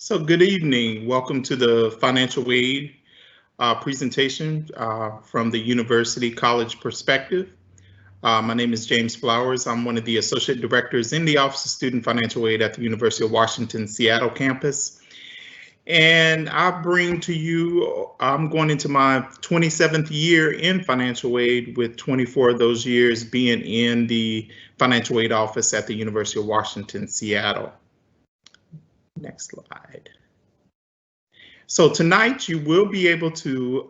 So good evening. Welcome to the financial aid presentation from the University College Perspective. My name is James Flowers. I'm one of the associate directors in the Office of Student Financial Aid at the University of Washington, Seattle campus. And I bring to you, I'm going into my 27th year in financial aid, with 24 of those years being in the financial aid office at the University of Washington, Seattle. Next slide. So tonight you will be able to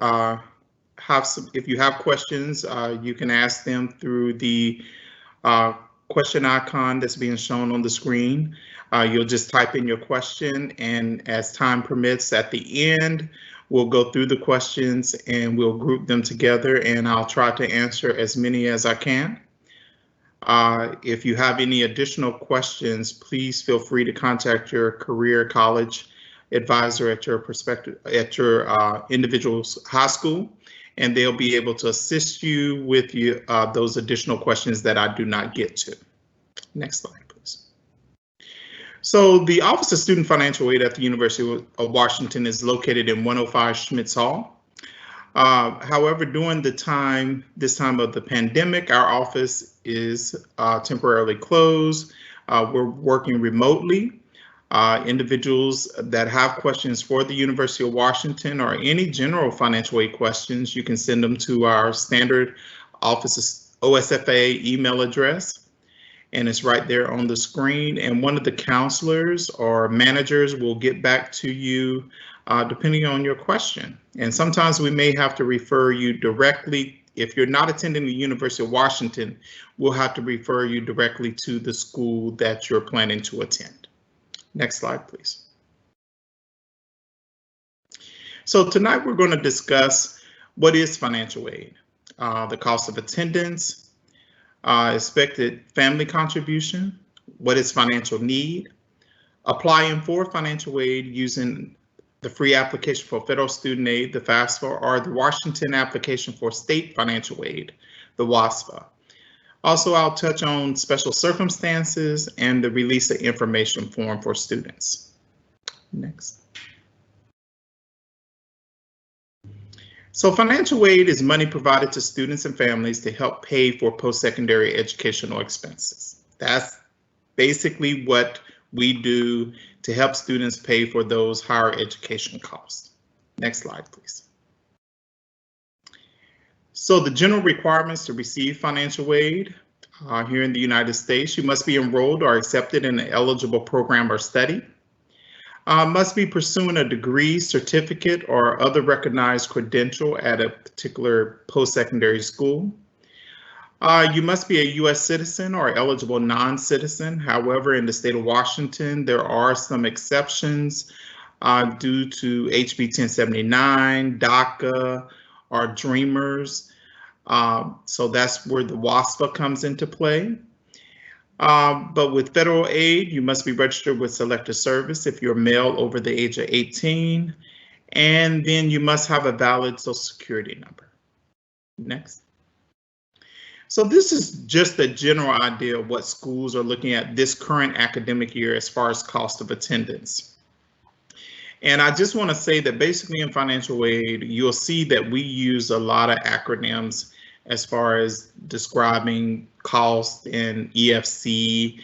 have some, if you have questions, you can ask them through the question icon that's being shown on the screen. You'll just type in your question, and as time permits at the end, we'll go through the questions and we'll group them together, and I'll try to answer as many as I can. If you have any additional questions, please feel free to contact your career college advisor at your individual high school, and they'll be able to assist you with those additional questions that I do not get to. Next slide, please. So the Office of Student Financial Aid at the University of Washington is located in 105 Schmitz Hall. However, during this time of the pandemic, our office is temporarily closed. We're working remotely. Individuals that have questions for the University of Washington or any general financial aid questions, you can send them to our standard office OSFA email address, and it's right there on the screen. And one of the counselors or managers will get back to you depending on your question. And sometimes we may have to refer you directly. If you're not attending the University of Washington, we'll have to refer you directly to the school that you're planning to attend. Next slide, please. So tonight we're going to discuss what is financial aid, the cost of attendance, expected family contribution, what is financial need, applying for financial aid using the free application for federal student aid, the FAFSA, or the Washington application for state financial aid, the WASFA. Also, I'll touch on special circumstances and the release of information form for students. Next. So financial aid is money provided to students and families to help pay for post-secondary educational expenses. That's basically what we do to help students pay for those higher education costs. Next slide, please. So the general requirements to receive financial aid here in the United States: you must be enrolled or accepted in an eligible program or study, must be pursuing a degree, certificate, or other recognized credential at a particular post-secondary school. You must be a U.S. citizen or eligible non-citizen. However, in the state of Washington, there are some exceptions due to HB 1079, DACA, or Dreamers. So that's where the WASFA comes into play. But with federal aid, you must be registered with Selective Service if you're male over the age of 18, and then you must have a valid Social Security number. Next. So this is just a general idea of what schools are looking at this current academic year as far as cost of attendance. And I just want to say that basically in financial aid, you'll see that we use a lot of acronyms as far as describing cost and EFC.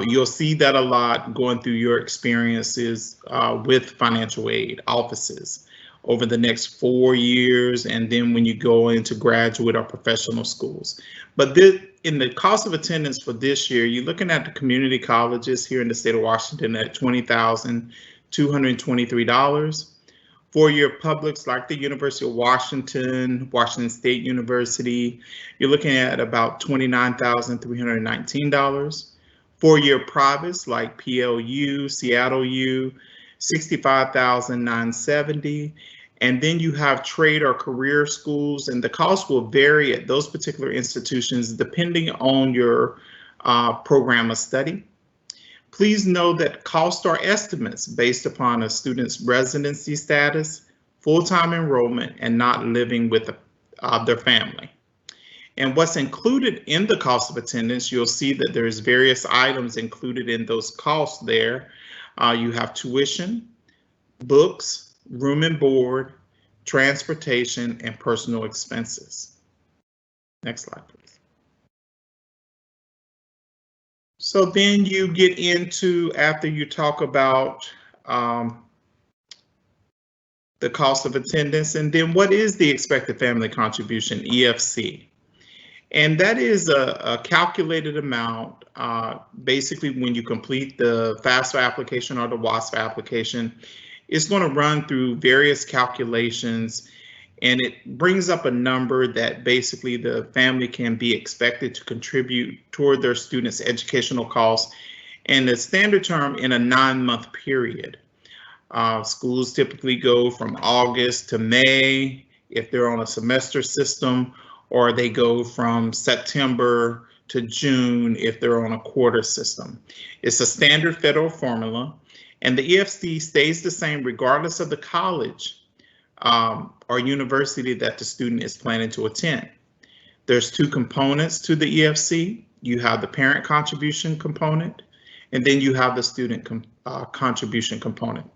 You'll see that a lot going through your experiences with financial aid offices over the next 4 years, and then when you go into graduate or professional schools. But in the cost of attendance for this year, you're looking at the community colleges here in the state of Washington at $20,223. Four-year publics like the University of Washington, Washington State University, you're looking at about $29,319. Four-year privates like PLU, Seattle U, $65,970. And then you have trade or career schools, and the cost will vary at those particular institutions depending on your program of study. Please know that costs are estimates based upon a student's residency status, full-time enrollment, and not living with their family. And what's included in the cost of attendance, you'll see that there's various items included in those costs there. You have tuition, books, room and board, transportation, and personal expenses. Next slide, please. So then you get into, after you talk about the cost of attendance, and then what is the expected family contribution, EFC? And that is a calculated amount. Basically, when you complete the FAFSA application or the WASFA application, it's going to run through various calculations, and it brings up a number that basically the family can be expected to contribute toward their students' educational costs, and the standard term in a 9-month period. Schools typically go from August to May if they're on a semester system, or they go from September to June if they're on a quarter system. It's a standard federal formula, and the EFC stays the same regardless of the college or university that the student is planning to attend. There's 2 components to the EFC. You have the parent contribution component, and then you have the student contribution component.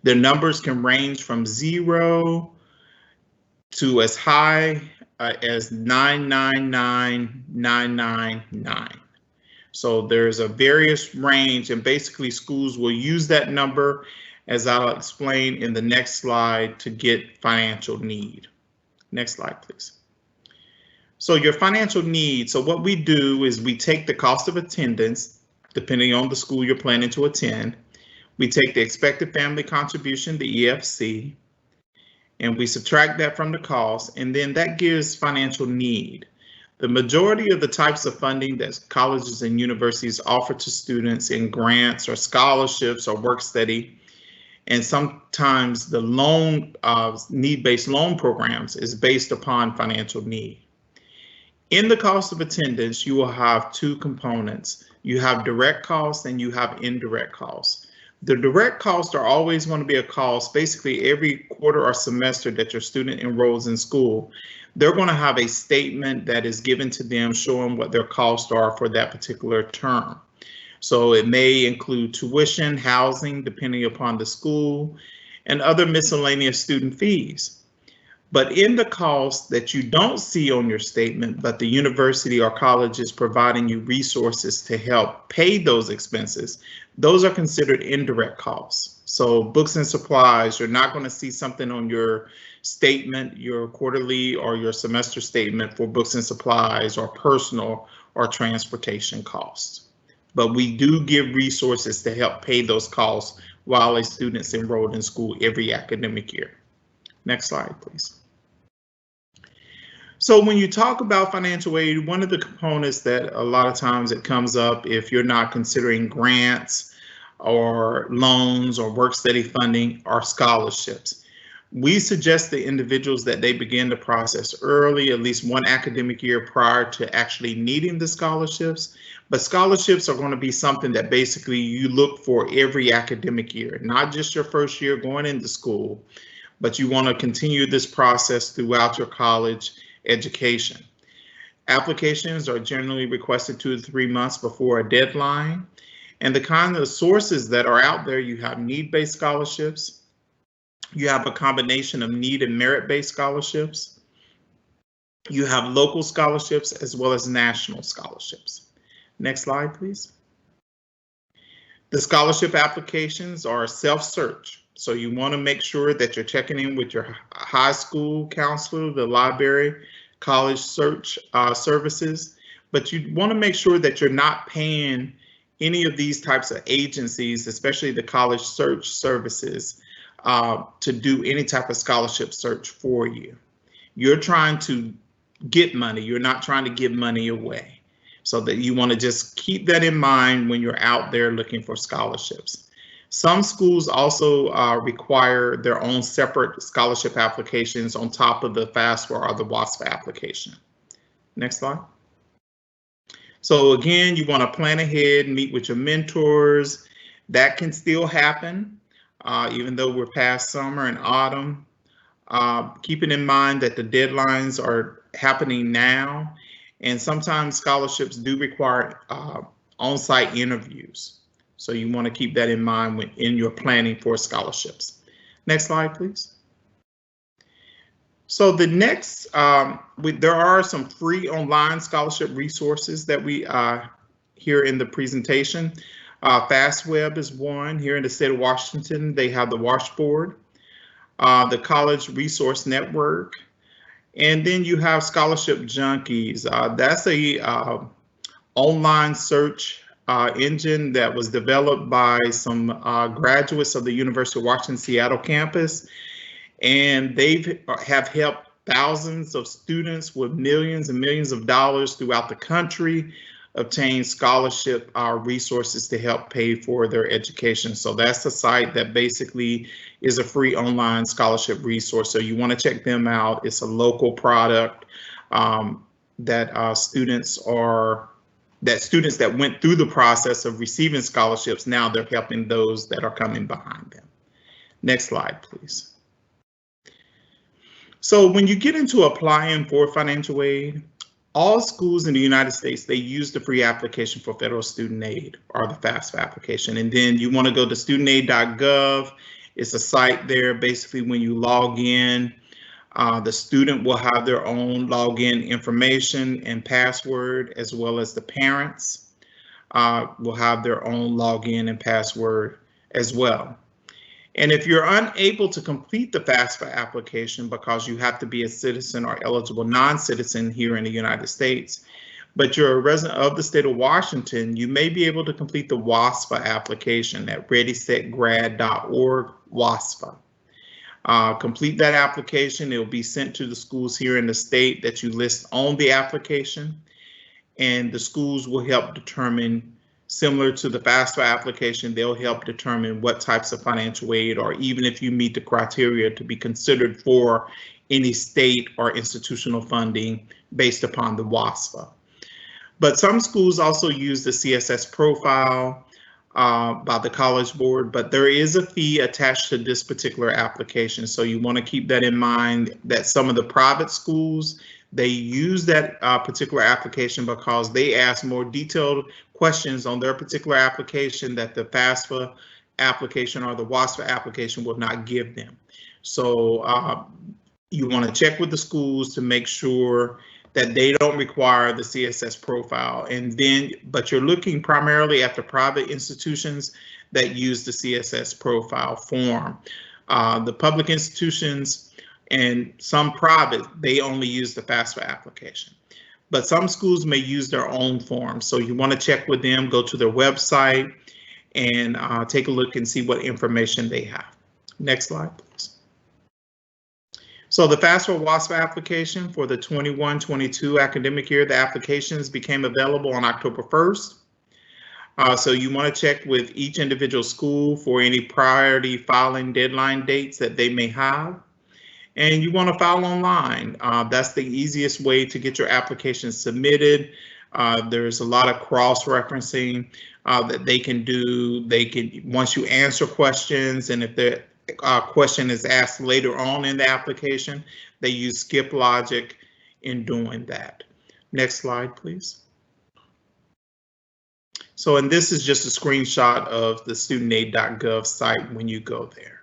The numbers can range from 0 to as high as 999,999. So there's a various range, and basically schools will use that number, as I'll explain in the next slide, to get financial need. Next slide, please. So your financial need, so what we do is we take the cost of attendance, depending on the school you're planning to attend. We take the expected family contribution, the EFC, and we subtract that from the cost, and then that gives financial need. The majority of the types of funding that colleges and universities offer to students in grants or scholarships or work study, and sometimes the loan, need-based loan programs, is based upon financial need. In the cost of attendance, you will have 2 components. You have direct costs and you have indirect costs. The direct costs are always going to be a cost. Basically, every quarter or semester that your student enrolls in school, they're going to have a statement that is given to them showing what their costs are for that particular term. So it may include tuition, housing, depending upon the school, and other miscellaneous student fees. But in the cost that you don't see on your statement, but the university or college is providing you resources to help pay those expenses, those are considered indirect costs. So books and supplies, you're not going to see something on your statement, your quarterly or your semester statement for books and supplies or personal or transportation costs. But we do give resources to help pay those costs while a student's enrolled in school every academic year. Next slide, please. So when you talk about financial aid, one of the components that a lot of times it comes up if you're not considering grants or loans or work study funding are scholarships. We suggest to individuals that they begin the process early, at least 1 academic year prior to actually needing the scholarships. But scholarships are going to be something that basically you look for every academic year, not just your first year going into school, but you want to continue this process throughout your college education. Applications are generally requested 2 to 3 months before a deadline. And the kind of sources that are out there, you have need-based scholarships, you have a combination of need and merit-based scholarships, you have local scholarships as well as national scholarships. Next slide, please. The scholarship applications are self-search. So you want to make sure that you're checking in with your high school counselor, the library, college search services, but you want to make sure that you're not paying any of these types of agencies, especially the college search services, to do any type of scholarship search for you. You're trying to get money. You're not trying to give money away. So that you want to just keep that in mind when you're out there looking for scholarships. Some schools also require their own separate scholarship applications on top of the FAFSA or the WASFA application. Next slide. So again, you want to plan ahead, meet with your mentors. That can still happen, even though we're past summer and autumn. Keeping in mind that the deadlines are happening now, and sometimes scholarships do require on-site interviews. So you want to keep that in mind when in your planning for scholarships. Next slide, please. So the next, there are some free online scholarship resources that we here in the presentation. FastWeb is one. Here in the state of Washington, they have the Washboard, the College Resource Network, and then you have Scholarship Junkies. That's a online search engine that was developed by some graduates of the University of Washington Seattle campus, and they have helped thousands of students with millions and millions of dollars throughout the country obtain scholarship resources to help pay for their education. So that's a site that basically is a free online scholarship resource. So you want to check them out. It's a local product that students that went through the process of receiving scholarships, now they're helping those that are coming behind them. Next slide, please. So when you get into applying for financial aid, all schools in the United States, they use the free application for federal student aid, or the FAFSA application. And then you want to go to studentaid.gov. It's a site there. Basically, when you log in, the student will have their own login information and password, as well as the parents will have their own login and password as well. And if you're unable to complete the FAFSA application because you have to be a citizen or eligible non-citizen here in the United States, but you're a resident of the state of Washington, you may be able to complete the WASFA application at readysetgrad.org WASFA. Complete that application. It will be sent to the schools here in the state that you list on the application, and the schools will help determine, similar to the FAFSA application, they'll help determine what types of financial aid, or even if you meet the criteria to be considered for any state or institutional funding based upon the WASFA. But some schools also use the CSS profile by the College Board, but there is a fee attached to this particular application. So you want to keep that in mind, that some of the private schools, they use that particular application because they ask more detailed questions on their particular application that the FAFSA application or the WASFA application will not give them. So you want to check with the schools to make sure that they don't require the CSS profile. And then, but you're looking primarily at the private institutions that use the CSS profile form. The public institutions and some private, they only use the FAFSA application. But some schools may use their own form. So you want to check with them, go to their website, and take a look and see what information they have. Next slide, please. So the FAFSA WASFA application for the 21-22 academic year, the applications became available on October 1st. So you want to check with each individual school for any priority filing deadline dates that they may have. And you want to file online. That's the easiest way to get your application submitted. There's a lot of cross-referencing that they can do. They can, once you answer questions, and if the question is asked later on in the application, they use skip logic in doing that. Next slide, please. So, and this is just a screenshot of the studentaid.gov site when you go there.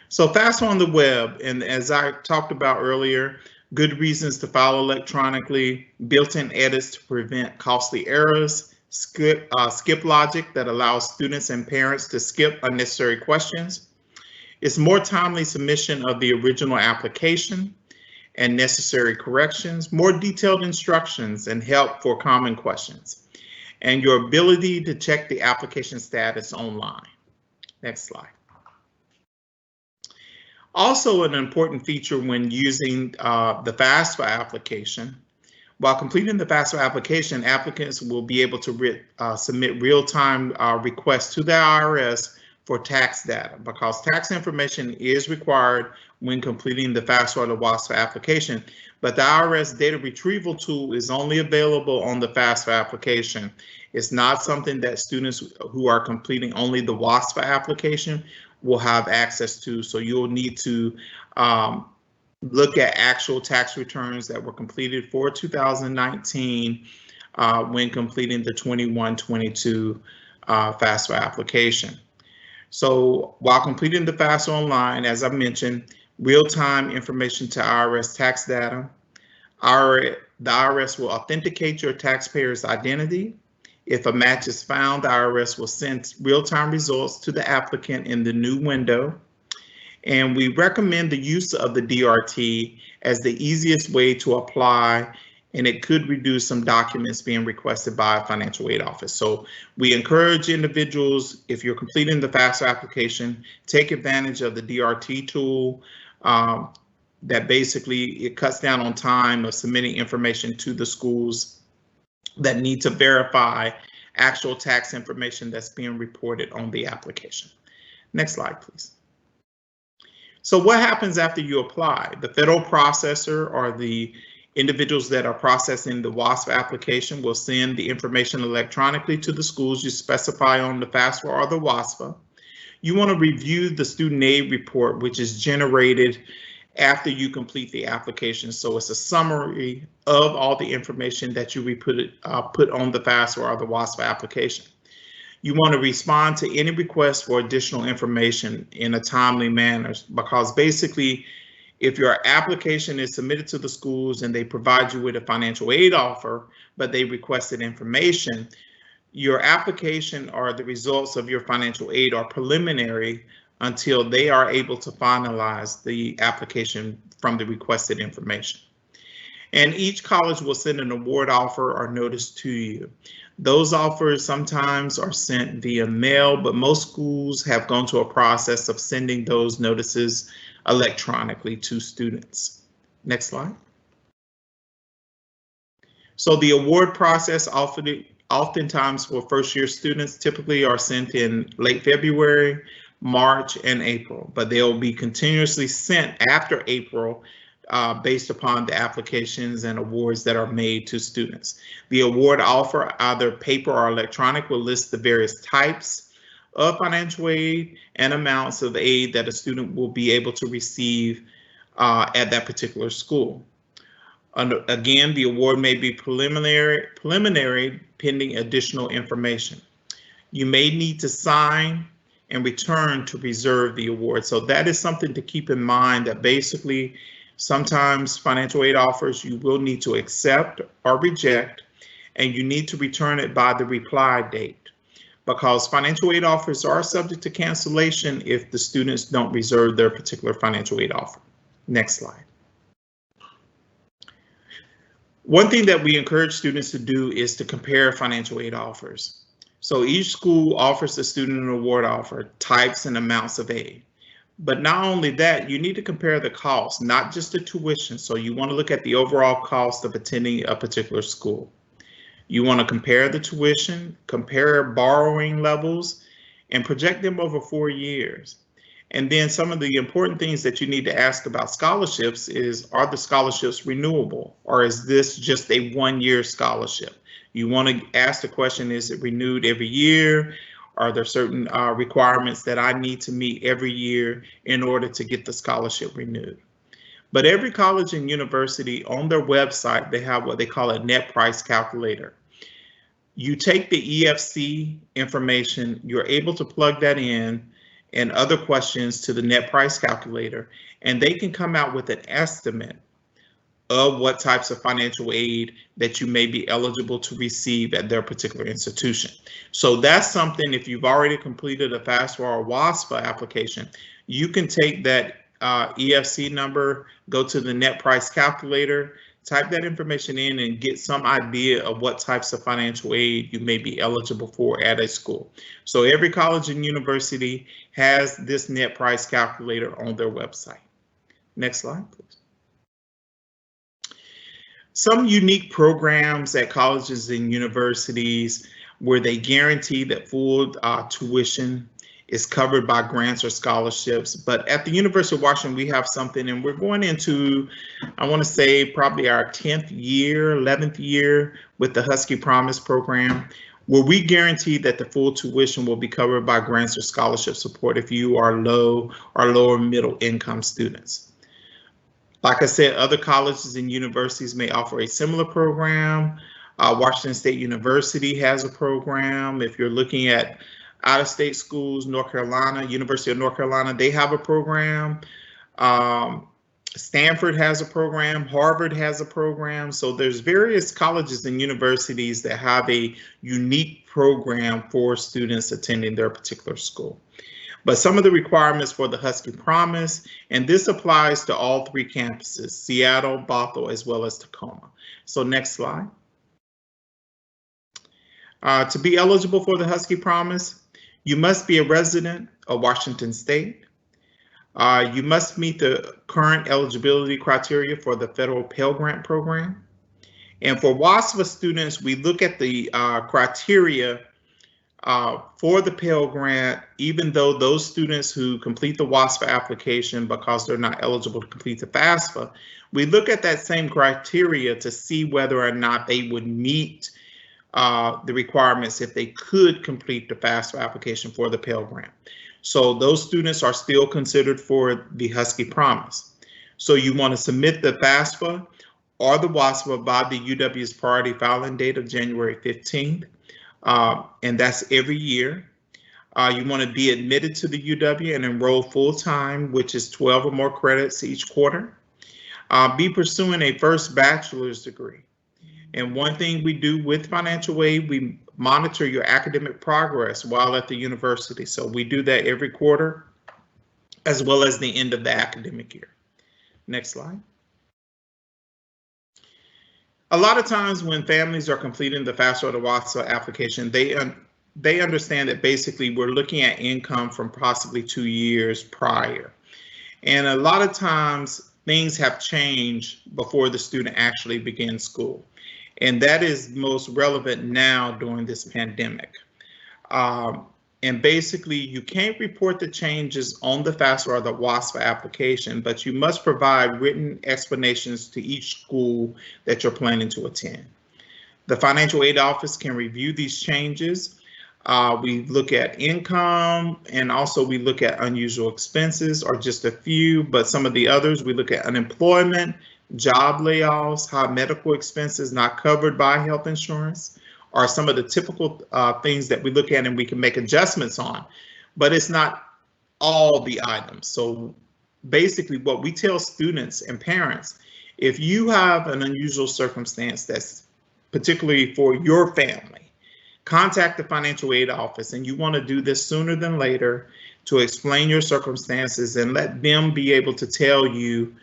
So FAFSA on the web, and as I talked about earlier, good reasons to file electronically, built-in edits to prevent costly errors, skip logic that allows students and parents to skip unnecessary questions. It's more timely submission of the original application and necessary corrections, more detailed instructions and help for common questions, and your ability to check the application status online. Next slide. Also, an important feature when using the FAFSA application, while completing the FAFSA application, applicants will be able to submit real-time requests to the IRS for tax data, because tax information is required when completing the FAFSA or the WASFA application. But the IRS data retrieval tool is only available on the FAFSA application. It's not something that students who are completing only the WASFA application will have access to. So you'll need to look at actual tax returns that were completed for 2019 when completing the 21-22 FAFSA application. So while completing the FAFSA online, as I mentioned, real-time information to IRS tax data. The IRS will authenticate your taxpayer's identity. If a match is found, the IRS will send real-time results to the applicant in the new window. And we recommend the use of the DRT as the easiest way to apply, and it could reduce some documents being requested by a financial aid office. So we encourage individuals, if you're completing the FAFSA application, take advantage of the DRT tool. That basically it cuts down on time of submitting information to the schools that need to verify actual tax information that's being reported on the application. Next slide, please. So what happens after you apply? The federal processor or the individuals that are processing the WASFA application will send the information electronically to the schools you specify on the FAFSA or the WASFA. You want to review the student aid report, which is generated after you complete the application. So it's a summary of all the information that you put on the FAFSA or the WASFA application. You want to respond to any request for additional information in a timely manner, because basically, if your application is submitted to the schools and they provide you with a financial aid offer, but they requested information, your application or the results of your financial aid are preliminary until they are able to finalize the application from the requested information. And each college will send an award offer or notice to you. Those offers sometimes are sent via mail, but most schools have gone to a process of sending those notices electronically to students. Next slide. So the award process oftentimes for first-year students typically are sent in late February, March, and April, but they'll be continuously sent after April based upon the applications and awards that are made to students. The award offer, either paper or electronic, will list the various types of financial aid and amounts of aid that a student will be able to receive at that particular school. Again, the award may be preliminary pending additional information. You may need to sign and return to reserve the award. So that is something to keep in mind, that basically sometimes financial aid offers you will need to accept or reject, and you need to return it by the reply date, because financial aid offers are subject to cancellation if the students don't reserve their particular financial aid offer. Next slide. One thing that we encourage students to do is to compare financial aid offers. So each school offers the student an award offer, types and amounts of aid. But not only that, you need to compare the cost, not just the tuition. So you want to look at the overall cost of attending a particular school. You want to compare the tuition, compare borrowing levels, and project them over 4 years. And then some of the important things that you need to ask about scholarships is, are the scholarships renewable, or is this just a one-year scholarship? You want to ask the question, is it renewed every year? Are there certain requirements that I need to meet every year in order to get the scholarship renewed? But every college and university on their website, they have what they call a net price calculator. You take the EFC information, you're able to plug that in and other questions to the net price calculator, and they can come out with an estimate of what types of financial aid that you may be eligible to receive at their particular institution. So that's something, if you've already completed a FAFSA or WASFA application, you can take that EFC number, go to the net price calculator, type that information in and get some idea of what types of financial aid you may be eligible for at a school. So every college and university has this net price calculator on their website. Next slide, please. Some unique programs at colleges and universities where they guarantee that full tuition is covered by grants or scholarships. But at the University of Washington, we have something, and we're going into, I want to say, probably our 10th year, 11th year with the HUSKY Promise program, where we guarantee that the full tuition will be covered by grants or scholarship support if you are low or lower middle income students. Like I said, other colleges and universities may offer a similar program. Washington State University has a program. If you're looking at Out-of-state schools, North Carolina, University of North Carolina, they have a program. Stanford has a program, Harvard has a program. So there's various colleges and universities that have a unique program for students attending their particular school. But some of the requirements for the Husky Promise, and this applies to all three campuses, Seattle, Bothell, as well as Tacoma. So next slide. To be eligible for the Husky Promise, you must be a resident of Washington State. You must meet the current eligibility criteria for the federal Pell Grant program. And for WASFA students, we look at the criteria for the Pell Grant, even though those students who complete the WASFA application because they're not eligible to complete the FAFSA, we look at that same criteria to see whether or not they would meet the requirements if they could complete the FAFSA application for the Pell Grant. So those students are still considered for the Husky Promise. So you want to submit the FAFSA or the WASFA by the UW's priority filing date of January 15th, and that's every year. You want to be admitted to the UW and enroll full-time, which is 12 or more credits each quarter. Be pursuing a first bachelor's degree. And one thing we do with financial aid, we monitor your academic progress while at the university. So we do that every quarter, as well as the end of the academic year. Next slide. A lot of times when families are completing the FAFSA or the WASFA application, they understand that basically we're looking at income from possibly 2 years prior. And a lot of times things have changed before the student actually begins school. And that is most relevant now during this pandemic. And basically, you can't report the changes on the FAFSA or the WASFA application, but you must provide written explanations to each school that you're planning to attend. The Financial Aid Office can review these changes. We look at income, and also we look at unusual expenses, or just a few, but some of the others, we look at unemployment, job layoffs, high medical expenses not covered by health insurance, are some of the typical things that we look at and we can make adjustments on, but it's not all the items. So basically what we tell students and parents, if you have an unusual circumstance that's particularly for your family, contact the Financial Aid Office, and you want to do this sooner than later to explain your circumstances and let them be able to tell you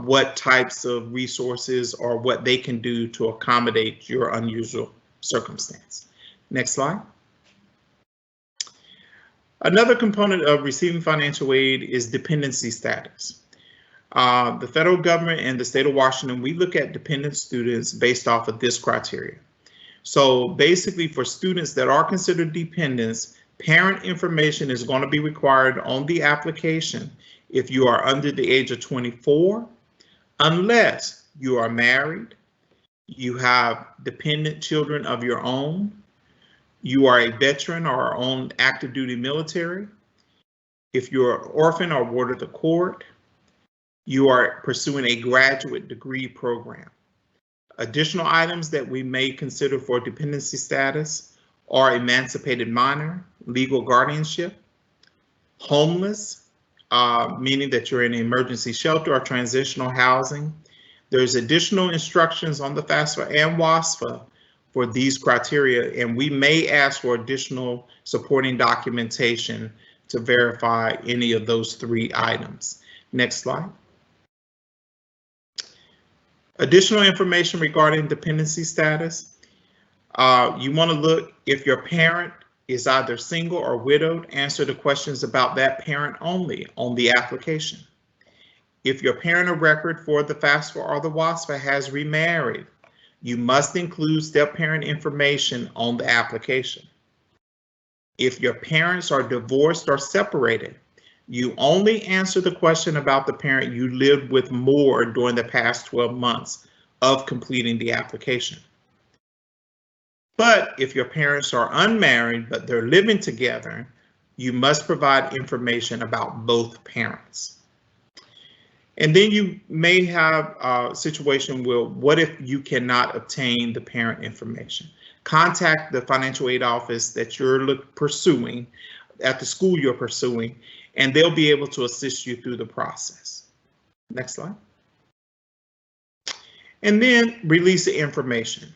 what types of resources or what they can do to accommodate your unusual circumstance. Next slide. Another component of receiving financial aid is dependency status. The federal government and the state of Washington, we look at dependent students based off of this criteria. So basically for students that are considered dependents, parent information is going to be required on the application if you are under the age of 24, unless you are married, you have dependent children of your own, you are a veteran or are on active duty military, if you're an orphan or ward of the court, you are pursuing a graduate degree program. Additional items that we may consider for dependency status are emancipated minor, legal guardianship, homeless, meaning that you're in an emergency shelter or transitional housing. There's additional instructions on the FAFSA and WASFA for these criteria, and we may ask for additional supporting documentation to verify any of those 3 items. Next slide. Additional information regarding dependency status. You want to look if your parent is either single or widowed, answer the questions about that parent only on the application. If your parent of record for the FAFSA or the WASFA has remarried, you must include step-parent information on the application. If your parents are divorced or separated, you only answer the question about the parent you lived with more during the past 12 months of completing the application. But if your parents are unmarried, but they're living together, you must provide information about both parents. And then you may have a situation where, what if you cannot obtain the parent information? contact the financial aid office that you're pursuing, at the school you're pursuing, and they'll be able to assist you through the process. Next slide. And then release the information.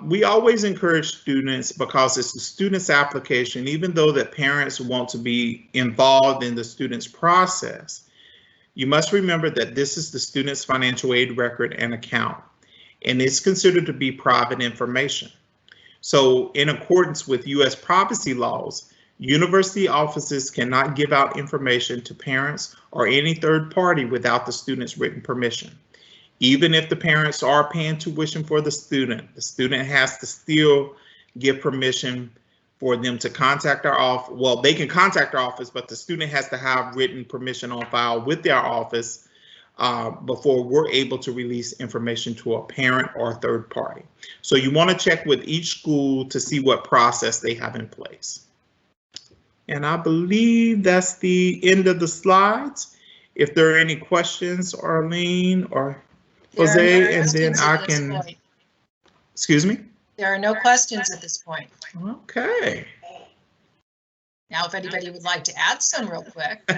We always encourage students, because it's the student's application, even though that parents want to be involved in the student's process, you must remember that this is the student's financial aid record and account, and it's considered to be private information. So in accordance with U.S. privacy laws, university offices cannot give out information to parents or any third party without the student's written permission. Even if the parents are paying tuition for the student has to still give permission for them to contact our office. Well, they can contact our office, but the student has to have written permission on file with their office before we're able to release information to a parent or a third party. So you want to check with each school to see what process they have in place. And I believe that's the end of the slides. If there are any questions, Arlene or Jose, and then I can, excuse me? There are no questions at this point. Okay. Now, if anybody would like to add some real quick.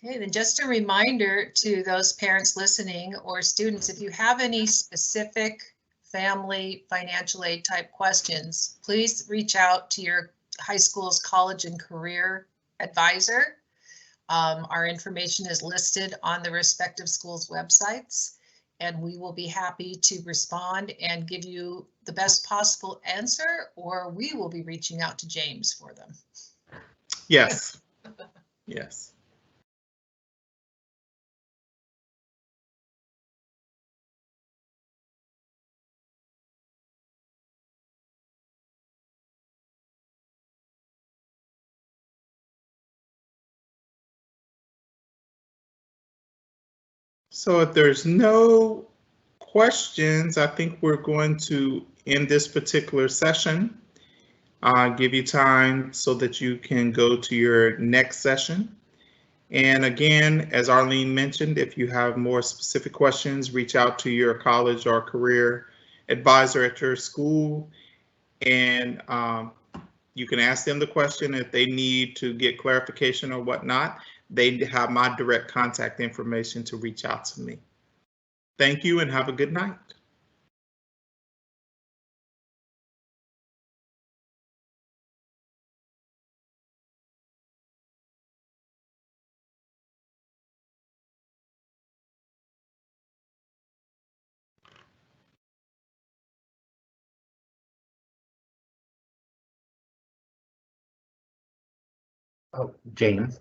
Okay, then just a reminder to those parents listening or students, if you have any specific family financial aid type questions, please reach out to your high school's college and career advisor. Our information is listed on the respective schools' websites, and we will be happy to respond and give you the best possible answer, or we will be reaching out to James for them. Yes. Yes. So if there's no questions, I think we're going to end this particular session. Give you time so that you can go to your next session. And again, as Arlene mentioned, if you have more specific questions, reach out to your college or career advisor at your school, and you can ask them the question if they need to get clarification or whatnot. They have my direct contact information to reach out to me. Thank you and have a good night. Oh, James.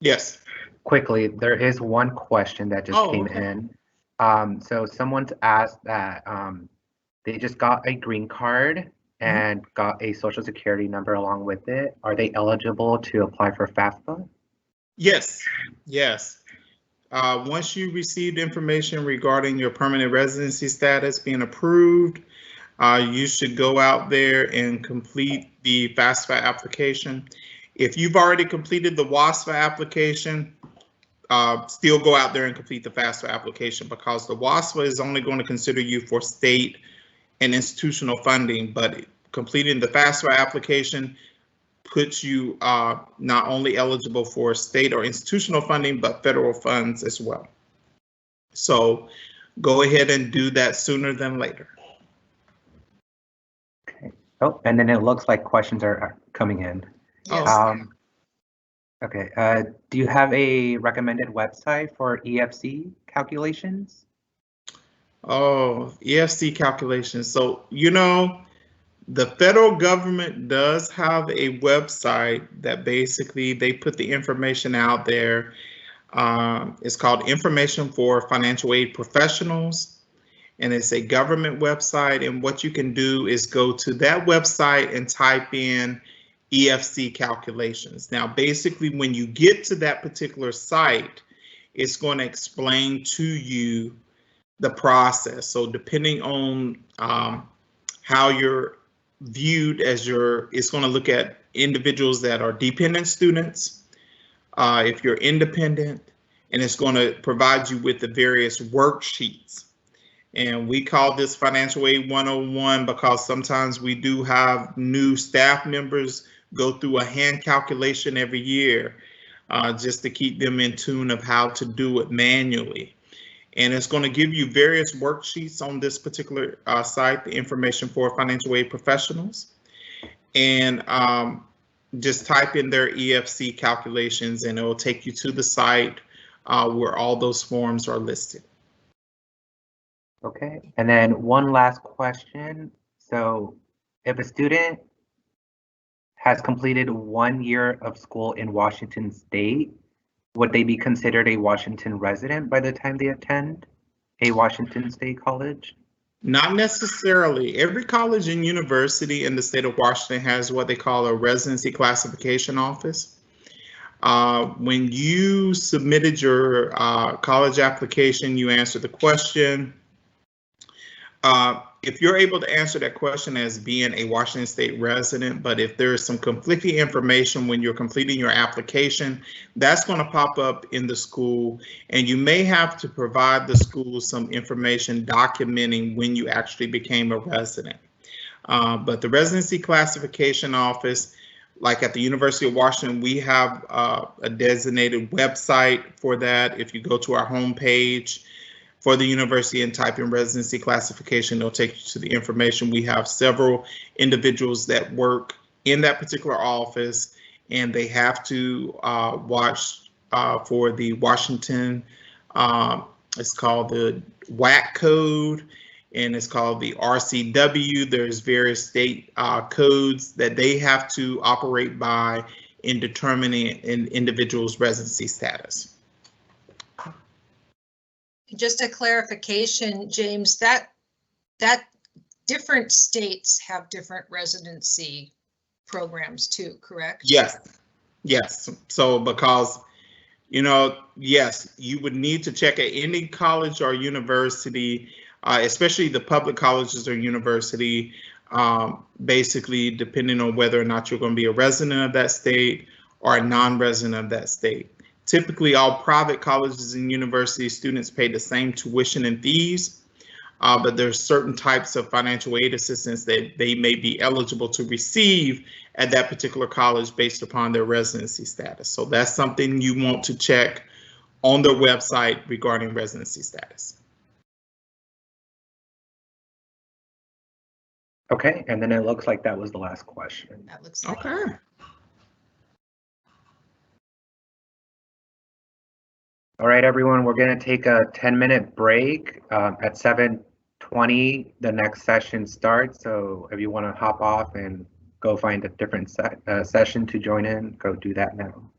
Yes. Quickly, there is one question that just came in. So someone's asked that they just got a green card and got a social security number along with it. Are they eligible to apply for FAFSA? Yes, yes. Once you received information regarding your permanent residency status being approved, you should go out there and complete the FAFSA application. If you've already completed the WASFA application, still go out there and complete the FAFSA application, because the WASFA is only going to consider you for state and institutional funding, but completing the FAFSA application puts you not only eligible for state or institutional funding, but federal funds as well. So go ahead and do that sooner than later. Okay. Oh, and then it looks like questions are coming in. Yes. Okay, do you have a recommended website for EFC calculations? Oh, EFC calculations. So, you know, the federal government does have a website that basically they put the information out there. It's called Information for Financial Aid Professionals, and it's a government website. And what you can do is go to that website and type in EFC calculations. Now, basically, when you get to that particular site, it's going to explain to you the process. So depending on how you're viewed as it's going to look at individuals that are dependent students, if you're independent, and it's going to provide you with the various worksheets. And we call this Financial Aid 101 because sometimes we do have new staff members go through a hand calculation every year just to keep them in tune of how to do it manually. And it's going to give you various worksheets on this particular site, the information for financial aid professionals. And just type in their EFC calculations and it will take you to the site where all those forms are listed. Okay, and then one last question. So if a student has completed 1 year of school in Washington State, would they be considered a Washington resident by the time they attend a Washington State college? Not necessarily. Every college and university in the state of Washington has what they call a residency classification office. When you submitted your college application, you answered the question. If you're able to answer that question as being a Washington State resident, but if there is some conflicting information when you're completing your application, that's going to pop up in the school, and you may have to provide the school some information documenting when you actually became a resident. But the residency classification office, like at the University of Washington, we have a designated website for that. If you go to our homepage for the university and type in residency classification, it'll take you to the information. We have several individuals that work in that particular office, and they have to watch for the Washington, it's called the WAC code, and it's called the RCW. There's various state codes that they have to operate by in determining an individual's residency status. Just a clarification, James, that different states have different residency programs too, correct? Yes, yes. So because, you know, yes, you would need to check at any college or university, especially the public colleges or university, basically depending on whether or not you're going to be a resident of that state or a non-resident of that state. Typically, all private colleges and university students pay the same tuition and fees, but there's certain types of financial aid assistance that they may be eligible to receive at that particular college based upon their residency status. So that's something you want to check on their website regarding residency status. Okay, and then it looks like that was the last question. That looks like Okay. All right, everyone, we're going to take a 10-minute break. At 7:20, the next session starts. So if you want to hop off and go find a different session to join in, go do that now.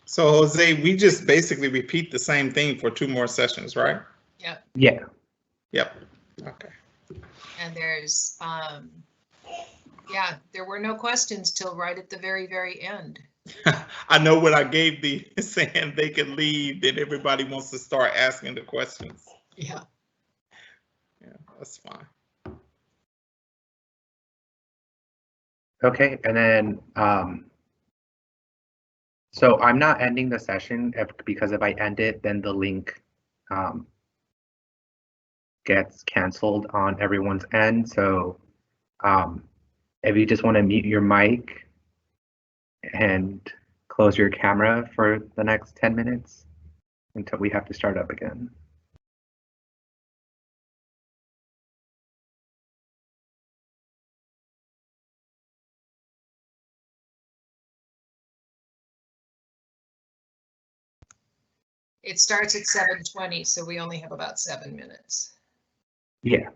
So Jose, we just basically repeat the same thing for 2 more sessions, right? Yep. Yeah. Yep. Okay. And there's, yeah, there were no questions till right at the very, very end. I know when I gave the saying they could leave, then everybody wants to start asking the questions. Yeah. Yeah, that's fine. Okay, and then so I'm not ending the session because if I end it, then the link gets canceled on everyone's end. So if you just want to mute your mic and close your camera for the next 10 minutes until we have to start up again. It starts at 7:20, so we only have about 7 minutes. Yeah.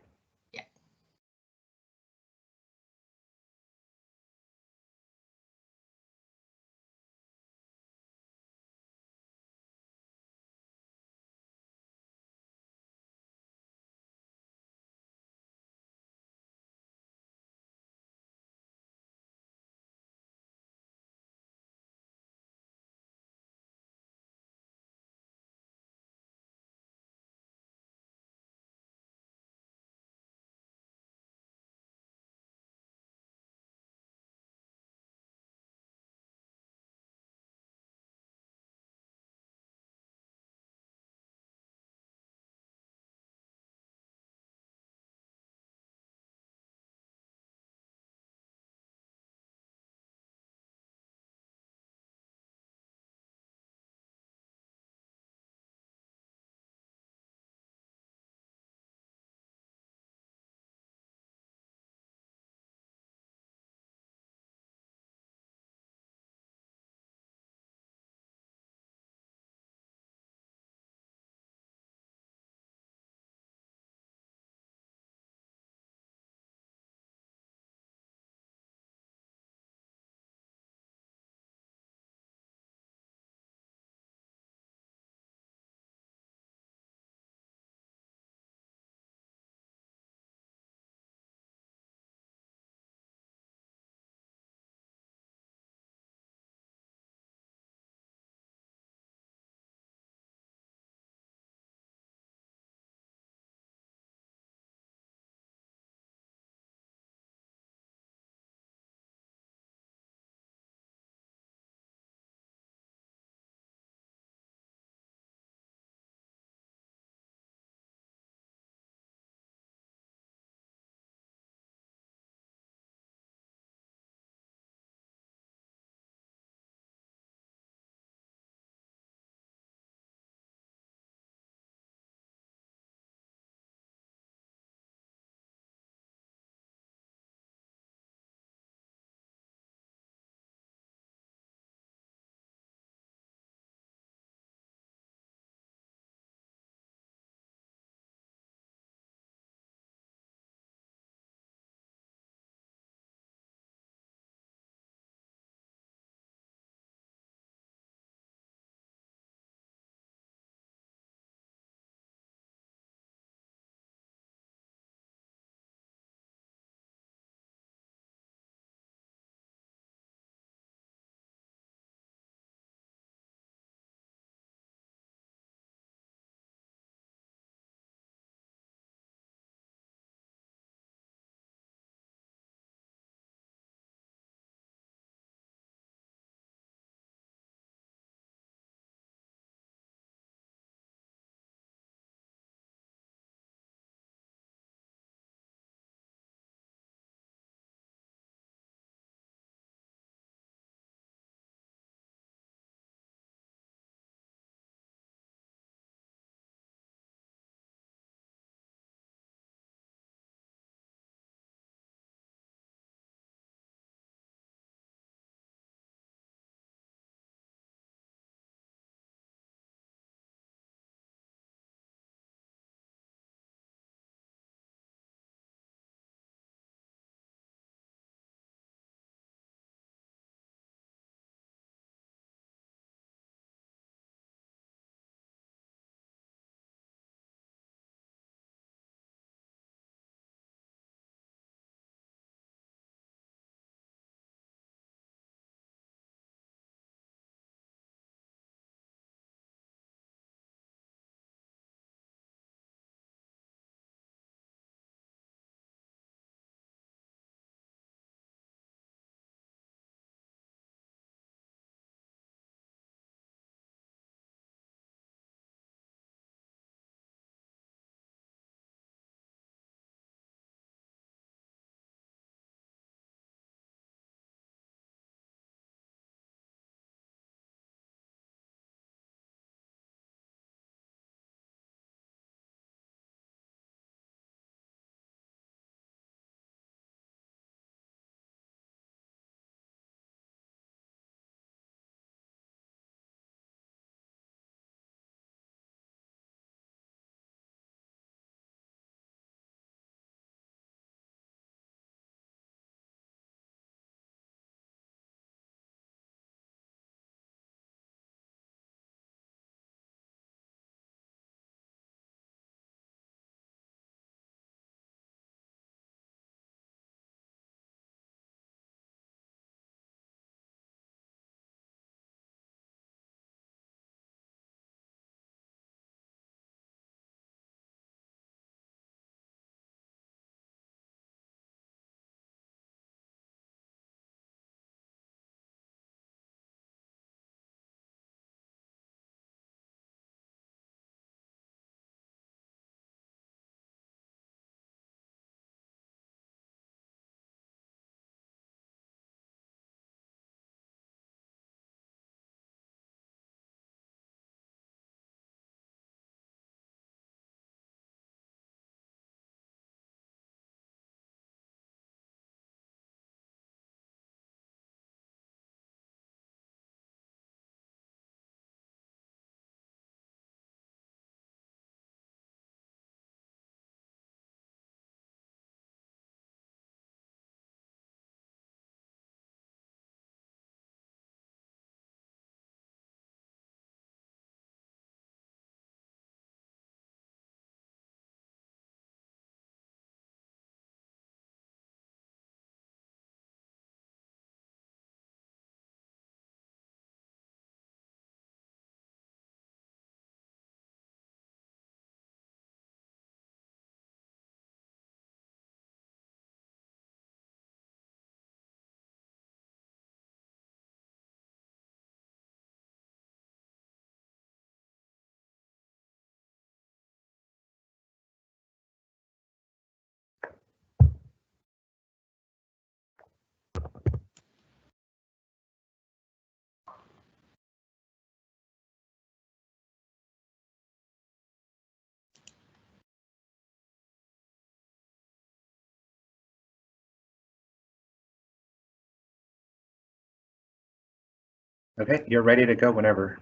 Okay, you're ready to go whenever.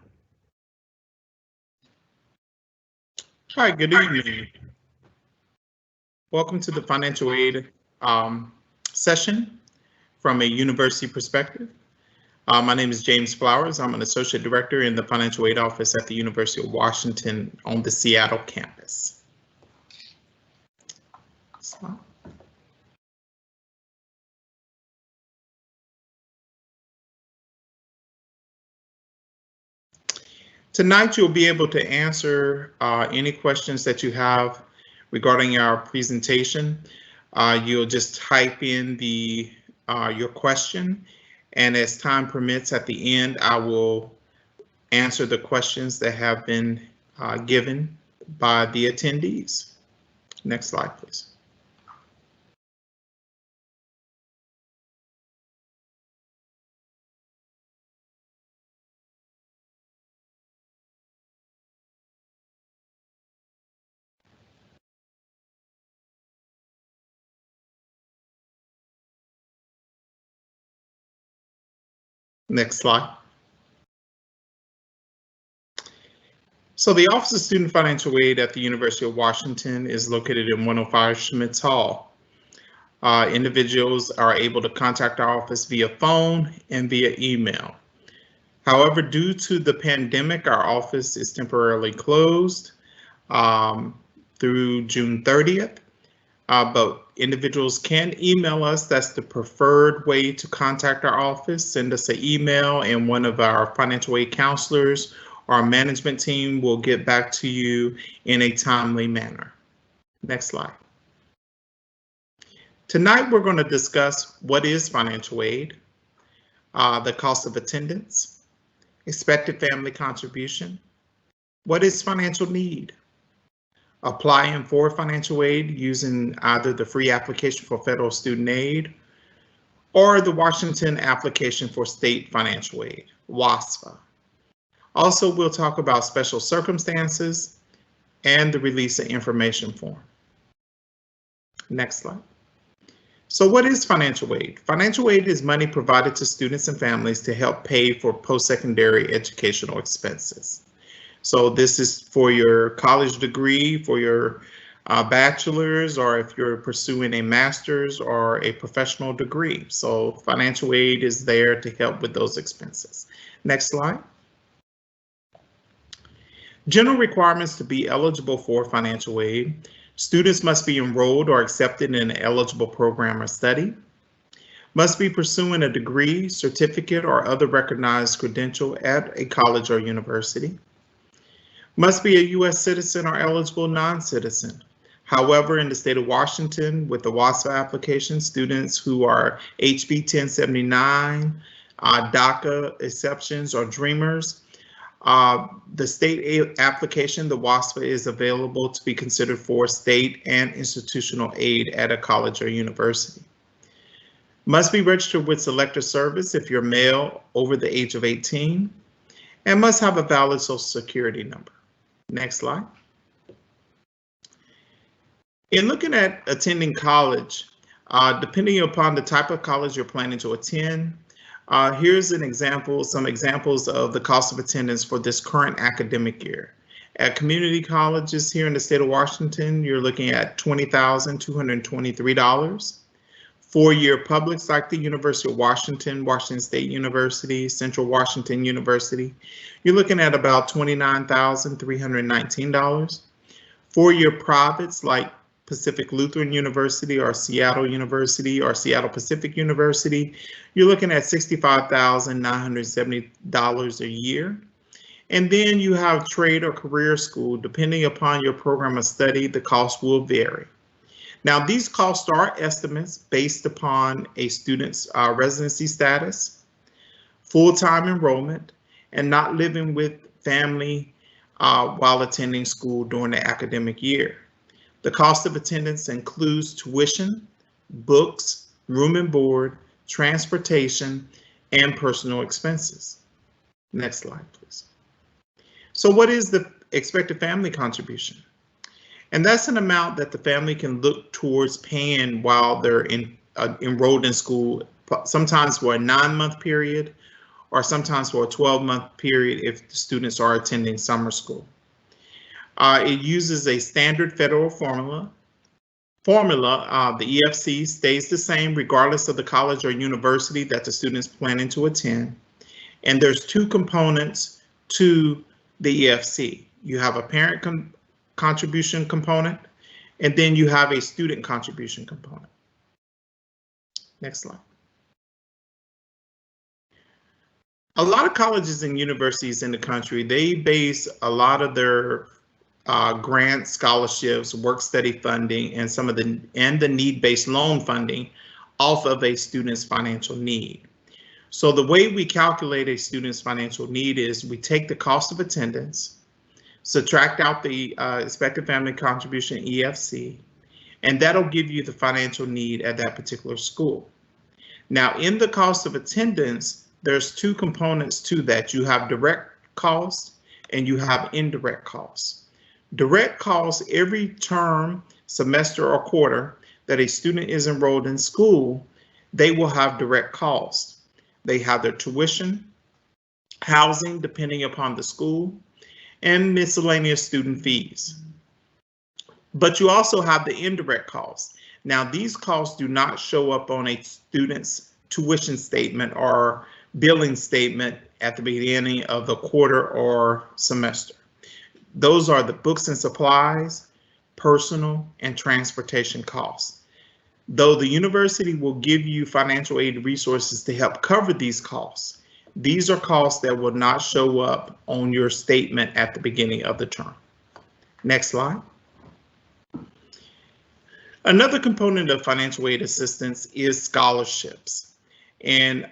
Hi, good evening. Welcome to the financial aid session from a university perspective. My name is James Flowers. I'm an associate director in the financial aid office at the University of Washington on the Seattle campus. Tonight, you'll be able to answer any questions that you have regarding our presentation. You'll just type in your question, and as time permits at the end, I will answer the questions that have been given by the attendees. Next slide, please. Next slide. So the Office of Student Financial Aid at the University of Washington is located in 105 Schmitz Hall. Individuals are able to contact our office via phone and via email. However, due to the pandemic, our office is temporarily closed through June 30th. But individuals can email us. That's the preferred way to contact our office. Send us an email and one of our financial aid counselors or our management team will get back to you in a timely manner. Next slide. Tonight, we're going to discuss what is financial aid, the cost of attendance, expected family contribution, what is financial need, applying for financial aid using either the free application for federal student aid or the Washington application for state financial aid, WASFA. Also, we'll talk about special circumstances and the release of information form. Next slide. So what is financial aid? Financial aid is money provided to students and families to help pay for post-secondary educational expenses. So this is for your college degree, for your bachelor's, or if you're pursuing a master's or a professional degree. So financial aid is there to help with those expenses. Next slide. General requirements to be eligible for financial aid. Students must be enrolled or accepted in an eligible program or study. Must be pursuing a degree, certificate, or other recognized credential at a college or university. Must be a U.S. citizen or eligible non-citizen. However, in the state of Washington, with the WASFA application, students who are HB 1079, DACA exceptions, or Dreamers, the state application, the WASFA, is available to be considered for state and institutional aid at a college or university. Must be registered with Selective Service if you're male over the age of 18, and must have a valid Social Security number. Next slide. In looking at attending college, depending upon the type of college you're planning to attend, here's an example, some examples of the cost of attendance for this current academic year. At community colleges here in the state of Washington, you're looking at $20,223. Four-year publics like the University of Washington, Washington State University, Central Washington University, you're looking at about $29,319. Four-year privates like Pacific Lutheran University or Seattle University or Seattle Pacific University, you're looking at $65,970 a year. And then you have trade or career school. Depending upon your program of study, the cost will vary. Now, these costs are estimates based upon a student's residency status, full-time enrollment, and not living with family while attending school during the academic year. The cost of attendance includes tuition, books, room and board, transportation, and personal expenses. Next slide, please. So what is the expected family contribution? And that's an amount that the family can look towards paying while they're enrolled in school, sometimes for a 9-month period or sometimes for a 12-month period if the students are attending summer school. It uses a standard federal formula. The EFC stays the same regardless of the college or university that the student is planning to attend. And there's two components to the EFC. You have a parent contribution component, and then you have a student contribution component. Next slide. A lot of colleges and universities in the country, they base a lot of their grants, scholarships, work study funding, and some of the need-based loan funding off of a student's financial need. So the way we calculate a student's financial need is we take the cost of attendance, subtract out the expected family contribution EFC, and that'll give you the financial need at that particular school. Now, in the cost of attendance, there's two components to that. You have direct costs and you have indirect costs. Direct costs every term, semester, or quarter that a student is enrolled in school, they will have direct costs. They have their tuition, housing, depending upon the school, and miscellaneous student fees. But you also have the indirect costs. Now, these costs do not show up on a student's tuition statement or billing statement at the beginning of the quarter or semester. Those are the books and supplies, personal, and transportation costs. Though the university will give you financial aid resources to help cover these costs, these are costs that will not show up on your statement at the beginning of the term. Next slide. Another component of financial aid assistance is scholarships. And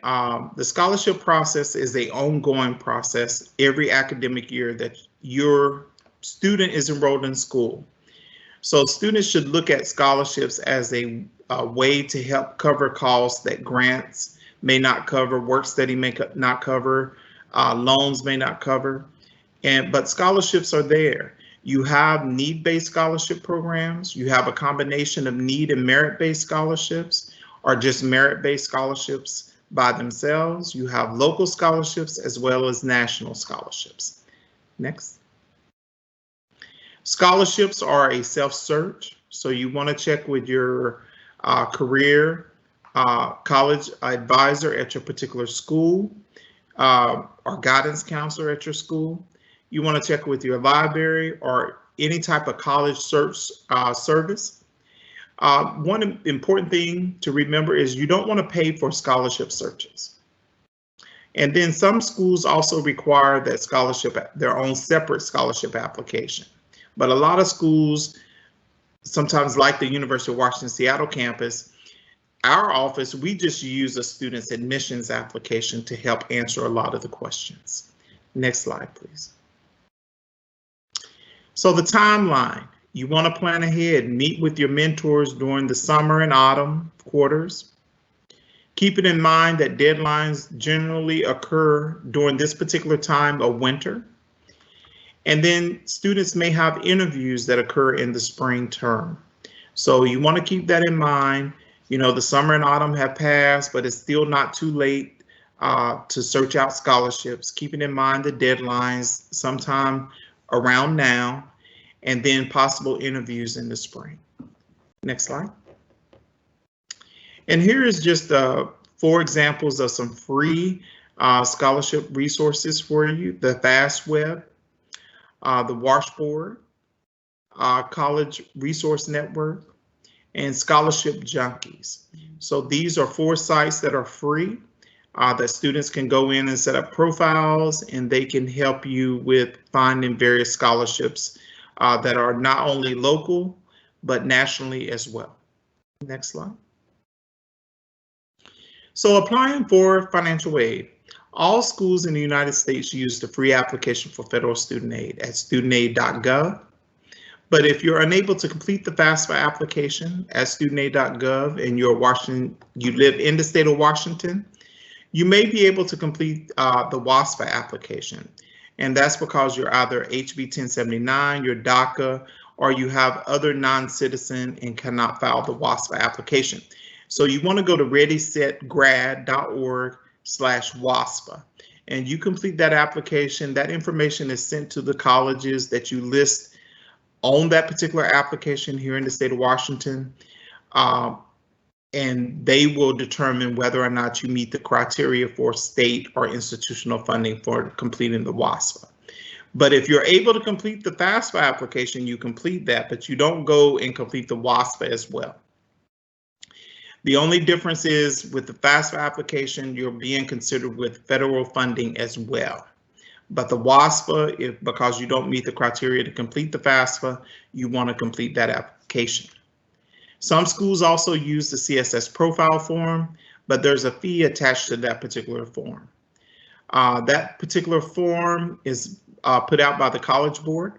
the scholarship process is an ongoing process every academic year that your student is enrolled in school. So students should look at scholarships as a way to help cover costs that grants may not cover, work study may not cover, loans may not cover, but scholarships are there. You have need-based scholarship programs. You have a combination of need and merit-based scholarships, or just merit-based scholarships by themselves. You have local scholarships as well as national scholarships. Next. Scholarships are a self-search, so you want to check with your career college advisor at your particular school or guidance counselor at your school. You want to check with your library or any type of college search service. One important thing to remember is you don't want to pay for scholarship searches. And then some schools also require that scholarship, their own separate scholarship application. But a lot of schools, sometimes like the University of Washington Seattle campus, our office, we just use a student's admissions application to help answer a lot of the questions. Next slide, please. So the timeline, you want to plan ahead, meet with your mentors during the summer and autumn quarters. Keep it in mind that deadlines generally occur during this particular time of winter. And then students may have interviews that occur in the spring term. So you want to keep that in mind. You know, the summer and autumn have passed, but it's still not too late to search out scholarships. Keeping in mind the deadlines sometime around now, and then possible interviews in the spring. Next slide. And here is just 4 examples of some free scholarship resources for you. The FastWeb, the Washboard, College Resource Network, and Scholarship Junkies. So these are 4 sites that are free that students can go in and set up profiles, and they can help you with finding various scholarships that are not only local, but nationally as well. Next slide. So applying for financial aid. All schools in the United States use the free application for federal student aid at studentaid.gov. But if you're unable to complete the FAFSA application at studentaid.gov and you live in the state of Washington, you may be able to complete the WASFA application. And that's because you're either HB 1079, you're DACA, or you have other non-citizen and cannot file the WASFA application. So you want to go to readysetgrad.org/WASFA, and you complete that application, that information is sent to the colleges that you list on that particular application here in the state of Washington, and they will determine whether or not you meet the criteria for state or institutional funding for completing the WASFA. But if you're able to complete the FAFSA application, you complete that, but you don't go and complete the WASFA as well. The only difference is with the FAFSA application, you're being considered with federal funding as well. But the WASFA, because you don't meet the criteria to complete the FAFSA, you want to complete that application. Some schools also use the CSS profile form, but there's a fee attached to that particular form. That particular form is put out by the College Board.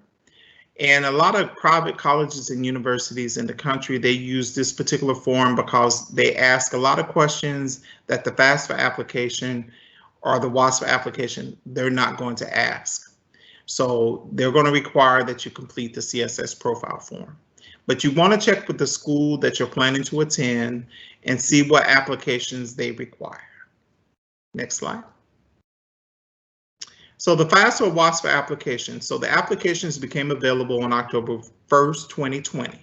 And a lot of private colleges and universities in the country, they use this particular form because they ask a lot of questions that the FAFSA application or the WASFA application, they're not going to ask. So they're going to require that you complete the CSS profile form. But you want to check with the school that you're planning to attend and see what applications they require. Next slide. So the FAFSA or WASFA application. So the applications became available on October 1st, 2020.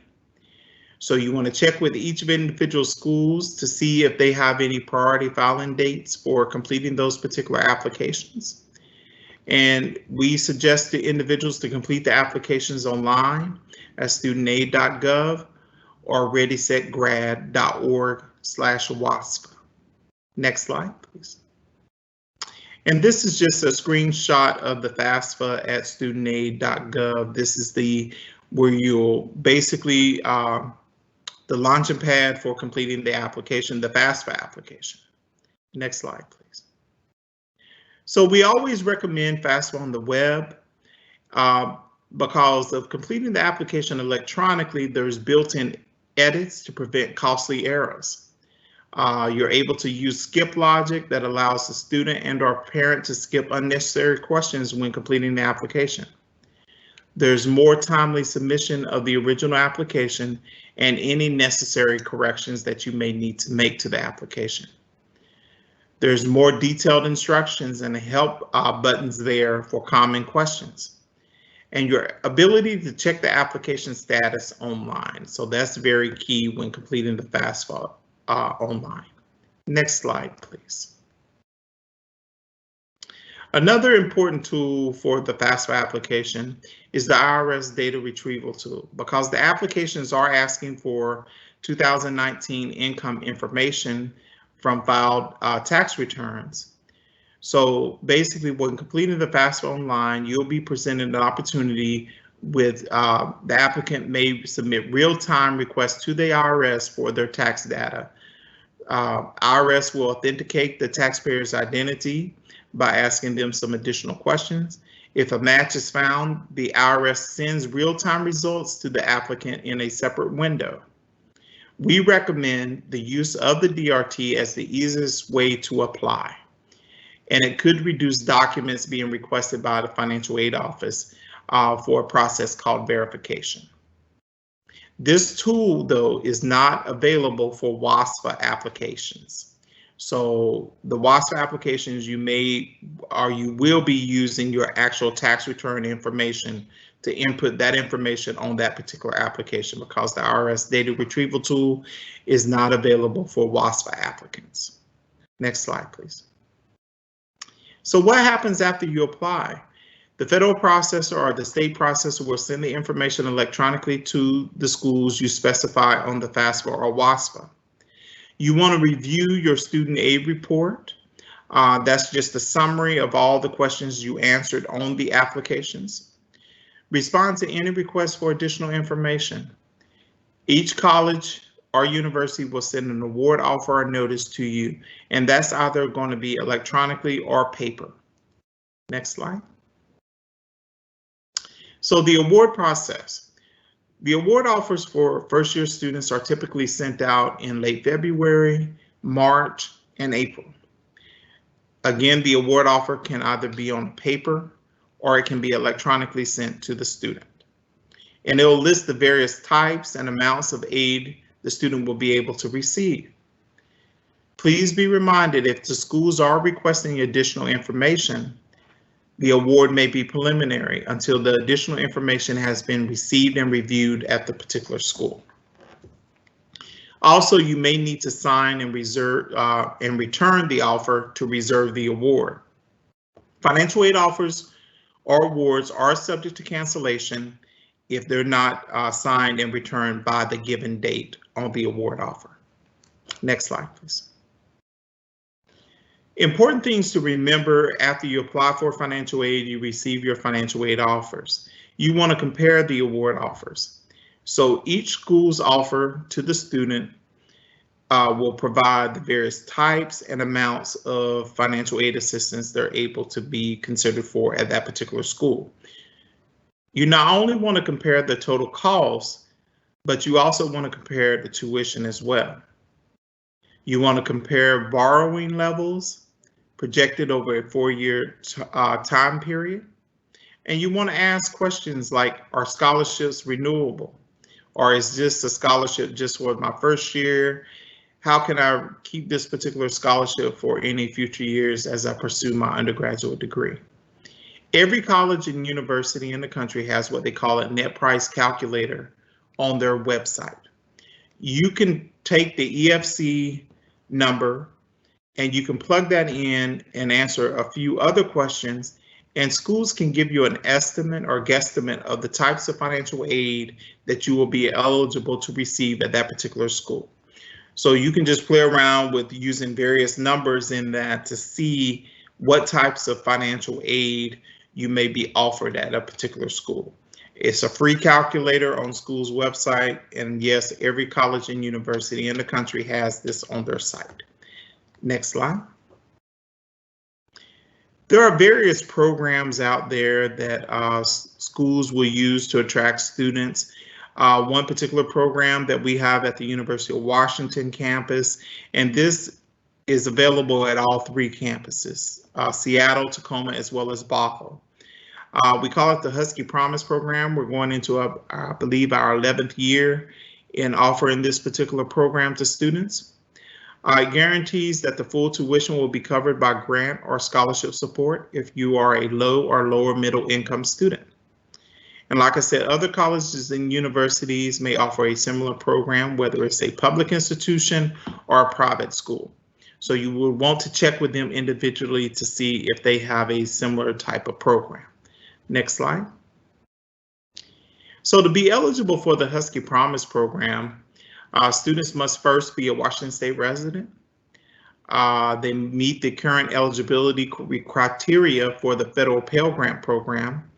So you want to check with each of individual schools to see if they have any priority filing dates for completing those particular applications. And we suggest to individuals to complete the applications online at studentaid.gov or readysetgrad.org/WASFA. Next slide, please. And this is just a screenshot of the FAFSA at studentaid.gov. This is where you'll basically the launching pad for completing the application, the FAFSA application. Next slide, please. So we always recommend FAFSA on the web because of completing the application electronically, there's built-in edits to prevent costly errors. You're able to use skip logic that allows the student and or parent to skip unnecessary questions when completing the application. There's more timely submission of the original application and any necessary corrections that you may need to make to the application. There's more detailed instructions and help buttons there for common questions. And your ability to check the application status online. So that's very key when completing the FAFSA online. Next slide, please. Another important tool for the FAFSA application is the IRS data retrieval tool, because the applications are asking for 2019 income information from filed tax returns. So basically, when completing the FAFSA online, you'll be presented an opportunity with the applicant may submit real-time requests to the IRS for their tax data. IRS will authenticate the taxpayer's identity by asking them some additional questions. If a match is found, the IRS sends real-time results to the applicant in a separate window. We recommend the use of the DRT as the easiest way to apply, and it could reduce documents being requested by the financial aid office for a process called verification. This tool, though, is not available for WASFA applications. So the WASFA applications you will be using your actual tax return information to input that information on that particular application, because the IRS data retrieval tool is not available for WASFA applicants. Next slide, please. So what happens after you apply? The federal processor or the state processor will send the information electronically to the schools you specify on the FAFSA or WASFA. You want to review your student aid report. That's just a summary of all the questions you answered on the applications. Respond to any requests for additional information. Each college or university will send an award offer or notice to you, and that's either going to be electronically or paper. Next slide. So the award process. The award offers for first-year students are typically sent out in late February, March, and April. Again, the award offer can either be on paper or it can be electronically sent to the student. And it will list the various types and amounts of aid the student will be able to receive. Please be reminded if the schools are requesting additional information, the award may be preliminary until the additional information has been received and reviewed at the particular school. Also, you may need to sign and return the offer to reserve the award. Financial aid offers or awards are subject to cancellation if they're not signed and returned by the given date on the award offer. Next slide, please. Important things to remember after you apply for financial aid, you receive your financial aid offers. You want to compare the award offers. So each school's offer to the student will provide the various types and amounts of financial aid assistance they're able to be considered for at that particular school. You not only want to compare the total cost, but you also want to compare the tuition as well. You want to compare borrowing levels projected over a 4-year time period. And you want to ask questions like, are scholarships renewable? Or is this a scholarship just for my first year? How can I keep this particular scholarship for any future years as I pursue my undergraduate degree? Every college and university in the country has what they call a net price calculator on their website. You can take the EFC number and you can plug that in and answer a few other questions, and schools can give you an estimate or guesstimate of the types of financial aid that you will be eligible to receive at that particular school. So you can just play around with using various numbers in that to see what types of financial aid you may be offered at a particular school. It's a free calculator on school's website, and yes, every college and university in the country has this on their site. Next slide. There are various programs out there that schools will use to attract students. One particular program that we have at the University of Washington campus, and this is available at all 3 campuses, Seattle, Tacoma, as well as Bothell. We call it the Husky Promise Program. We're going into, I believe, our 11th year in offering this particular program to students. It guarantees that the full tuition will be covered by grant or scholarship support if you are a low or lower middle income student. And like I said, other colleges and universities may offer a similar program, whether it's a public institution or a private school. So you will want to check with them individually to see if they have a similar type of program. Next slide. So to be eligible for the Husky Promise program, students must first be a Washington State resident. They meet the current eligibility criteria for the federal Pell Grant program.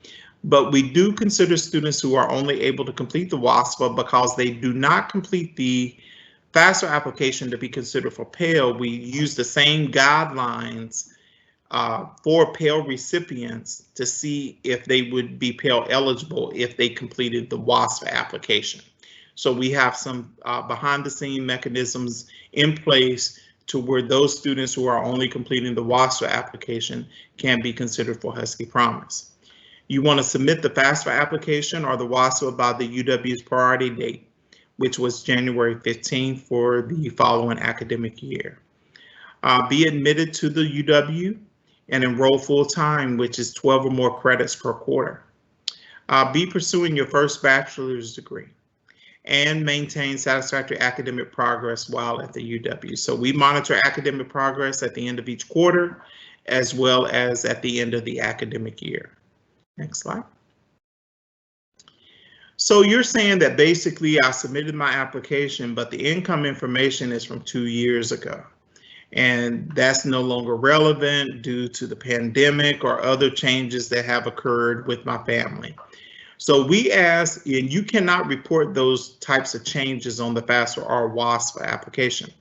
But we do consider students who are only able to complete the WASFA because they do not complete the FAFSA application to be considered for Pell. We use the same guidelines for Pell recipients to see if they would be Pell eligible if they completed the WASFA application. So we have some behind the scene mechanisms in place to where those students who are only completing the WASFA application can be considered for Husky Promise. You want to submit the FAFSA application or the WASFA by the UW's priority date, which was January 15th for the following academic year. Be admitted to the UW and enroll full-time, which is 12 or more credits per quarter. Be pursuing your first bachelor's degree and maintain satisfactory academic progress while at the UW. So we monitor academic progress at the end of each quarter, as well as at the end of the academic year. Next slide. So you're saying that basically I submitted my application, but the income information is from 2 years ago, and that's no longer relevant due to the pandemic or other changes that have occurred with my family. So we ask, and you cannot report those types of changes on the FAFSA or WASFA application.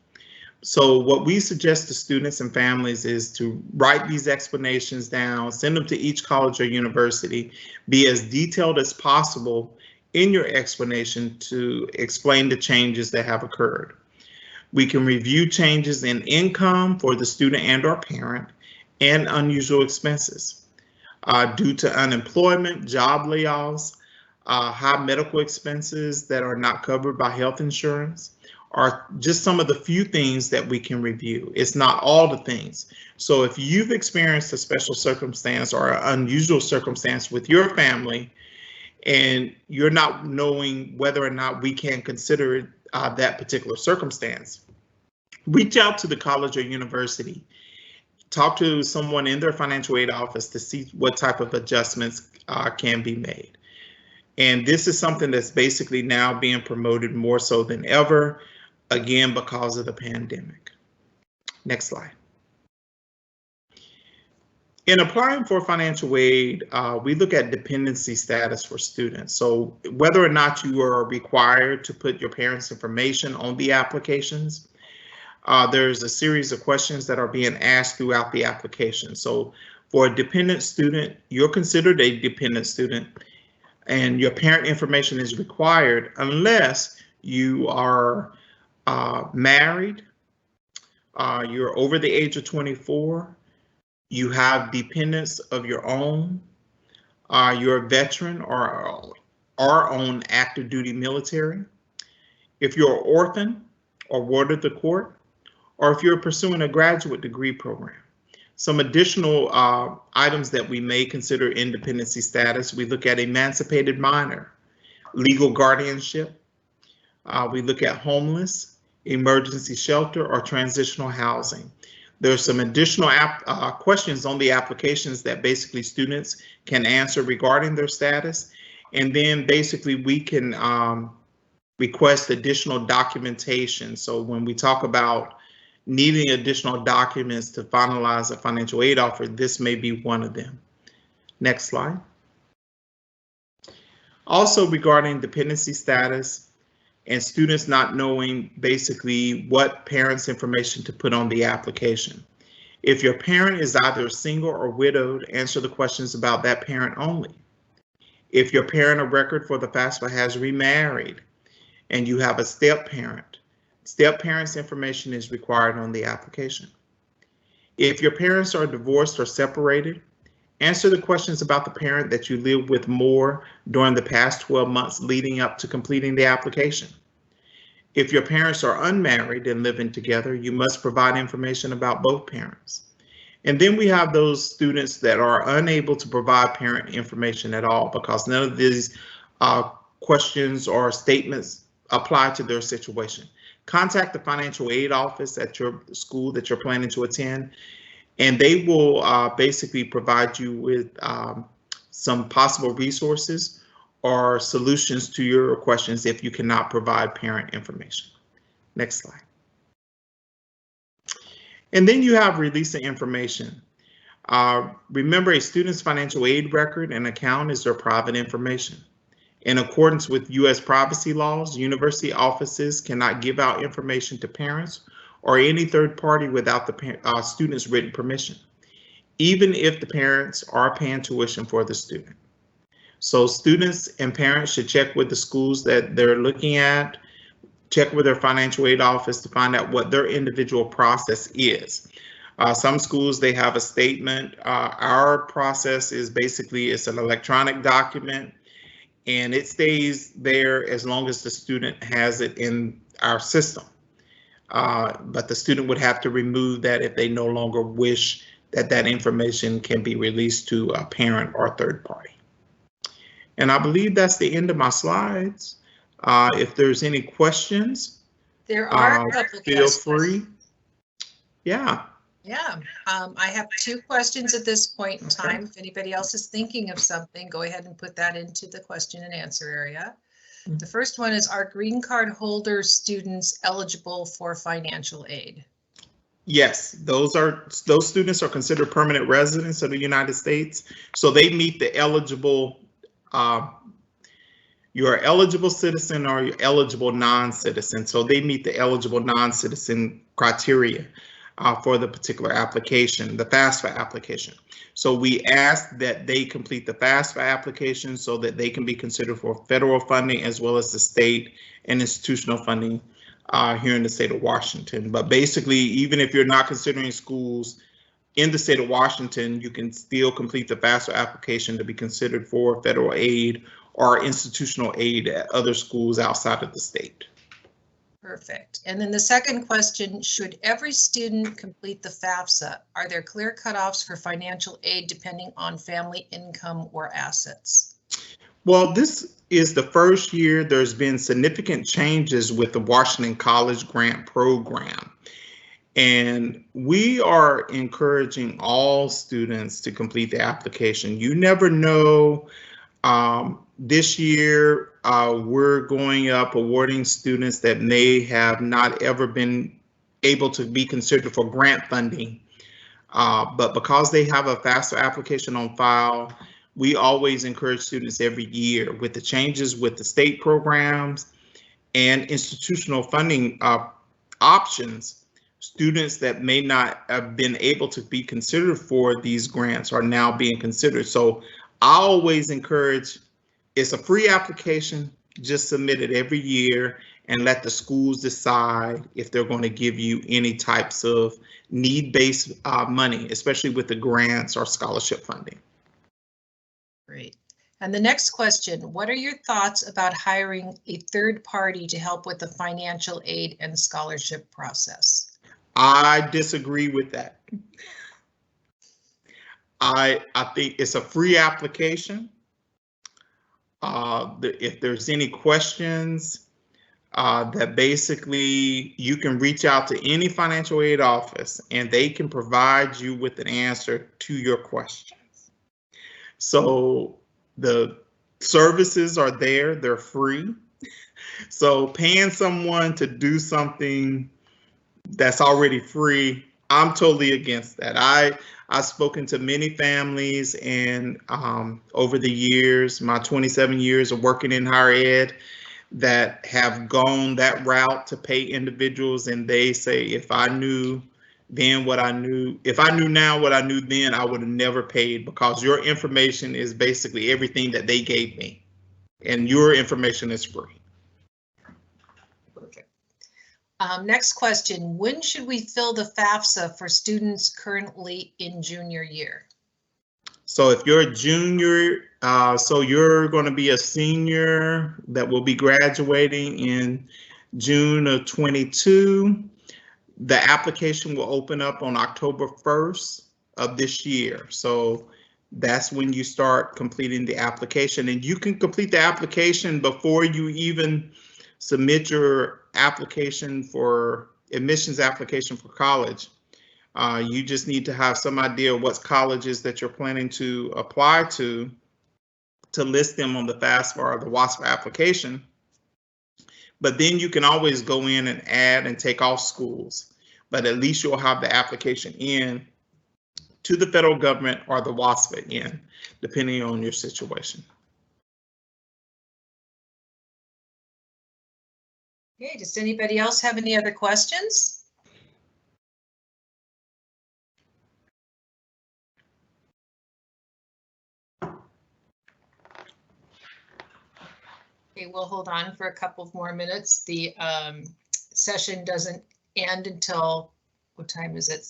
So what we suggest to students and families is to write these explanations down, send them to each college or university, be as detailed as possible in your explanation to explain the changes that have occurred. We can review changes in income for the student and or parent and unusual expenses due to unemployment, job layoffs, high medical expenses that are not covered by health insurance, are just some of the few things that we can review. It's not all the things. So if you've experienced a special circumstance or an unusual circumstance with your family, and you're not knowing whether or not we can consider that particular circumstance, reach out to the college or university. Talk to someone in their financial aid office to see what type of adjustments can be made. And this is something that's basically now being promoted more so than ever, again, because of the pandemic. Next slide. In applying for financial aid, we look at dependency status for students. So whether or not you are required to put your parents' information on the applications, there's a series of questions that are being asked throughout the application. So for a dependent student, you're considered a dependent student, and your parent information is required unless you are married, you're over the age of 24, you have dependents of your own, you're a veteran or on active duty military, if you're an orphan or ward of the court, or if you're pursuing a graduate degree program. Some additional items that we may consider in dependency status: we look at emancipated minor, legal guardianship, we look at homeless, emergency shelter, or transitional housing. There's some additional questions on the applications that basically students can answer regarding their status. And then basically we can request additional documentation. So when we talk about needing additional documents to finalize a financial aid offer, this may be one of them. Next slide. Also regarding dependency status and students not knowing basically what parents' information to put on the application. If your parent is either single or widowed, answer the questions about that parent only. If your parent of record for the FAFSA has remarried and you have a step parent's information is required on the application. If your parents are divorced or separated, answer the questions about the parent that you lived with more during the past 12 months leading up to completing the application. If your parents are unmarried and living together, you must provide information about both parents. And then we have those students that are unable to provide parent information at all because none of these questions or statements apply to their situation. Contact the financial aid office at your school that you're planning to attend, and they will basically provide you with some possible resources or solutions to your questions if you cannot provide parent information. Next slide. And then you have releasing information. Remember, a student's financial aid record and account is their private information. In accordance with U.S. privacy laws, university offices cannot give out information to parents or any third party without the student's written permission, even if the parents are paying tuition for the student. So students and parents should check with the schools that they're looking at, check with their financial aid office to find out what their individual process is. Some schools, they have a statement. Our process is basically, it's an electronic document and it stays there as long as the student has it in our system. But the student would have to remove that if they no longer wish that that information can be released to a parent or third party. And I believe that's the end of my slides. If there's any questions, there are a couple feel free. Yeah. Yeah, I have 2 questions at this point in time. If anybody else is thinking of something, go ahead and put that into the question and answer area. The first one is, are green card holder students eligible for financial aid? Yes, those students are considered permanent residents of the United States. So they meet the eligible, you're an eligible citizen or you're eligible non-citizen. So they meet the eligible non-citizen criteria for the particular application, the FAFSA application. So we ask that they complete the FAFSA application so that they can be considered for federal funding as well as the state and institutional funding here in the state of Washington. But basically, even if you're not considering schools in the state of Washington, you can still complete the FAFSA application to be considered for federal aid or institutional aid at other schools outside of the state. Perfect. And then the second question, should every student complete the FAFSA? Are there clear cutoffs for financial aid depending on family income or assets? Well, this is the first year there's been significant changes with the Washington College Grant Program. And we are encouraging all students to complete the application. You never know. This year, we're going up awarding students that may have not ever been able to be considered for grant funding. But because they have a FAFSA application on file, we always encourage students every year with the changes with the state programs and institutional funding options. Students that may not have been able to be considered for these grants are now being considered. So I always encourage, it's a free application, just submit it every year and let the schools decide if they're going to give you any types of need-based money, especially with the grants or scholarship funding. Great. And the next question, what are your thoughts about hiring a third party to help with the financial aid and scholarship process? I disagree with that. I think it's a free application. If there's any questions, that basically you can reach out to any financial aid office and they can provide you with an answer to your questions. So the services are there, they're free. So paying someone to do something that's already free, I'm totally against that. I've spoken to many families, and over the years, my 27 years of working in higher ed, that have gone that route to pay individuals, and they say, if I knew then what I knew, if I knew now what I knew then, I would have never paid, because your information is basically everything that they gave me, and your information is free. Perfect. Next question, when should we fill the FAFSA for students currently in junior year? So if you're a junior, so you're going to be a senior that will be graduating in June of 22. The application will open up on October 1st of this year. So that's when you start completing the application, and you can complete the application before you even submit your application for admissions application for college. You just need to have some idea of what colleges that you're planning to apply to list them on the FAFSA or the WASFA application. But then you can always go in and add and take off schools, but at least you'll have the application in to the federal government or the WASFA in, depending on your situation. Okay, does anybody else have any other questions? Okay, we'll hold on for a couple of more minutes. The session doesn't end until, what time is it?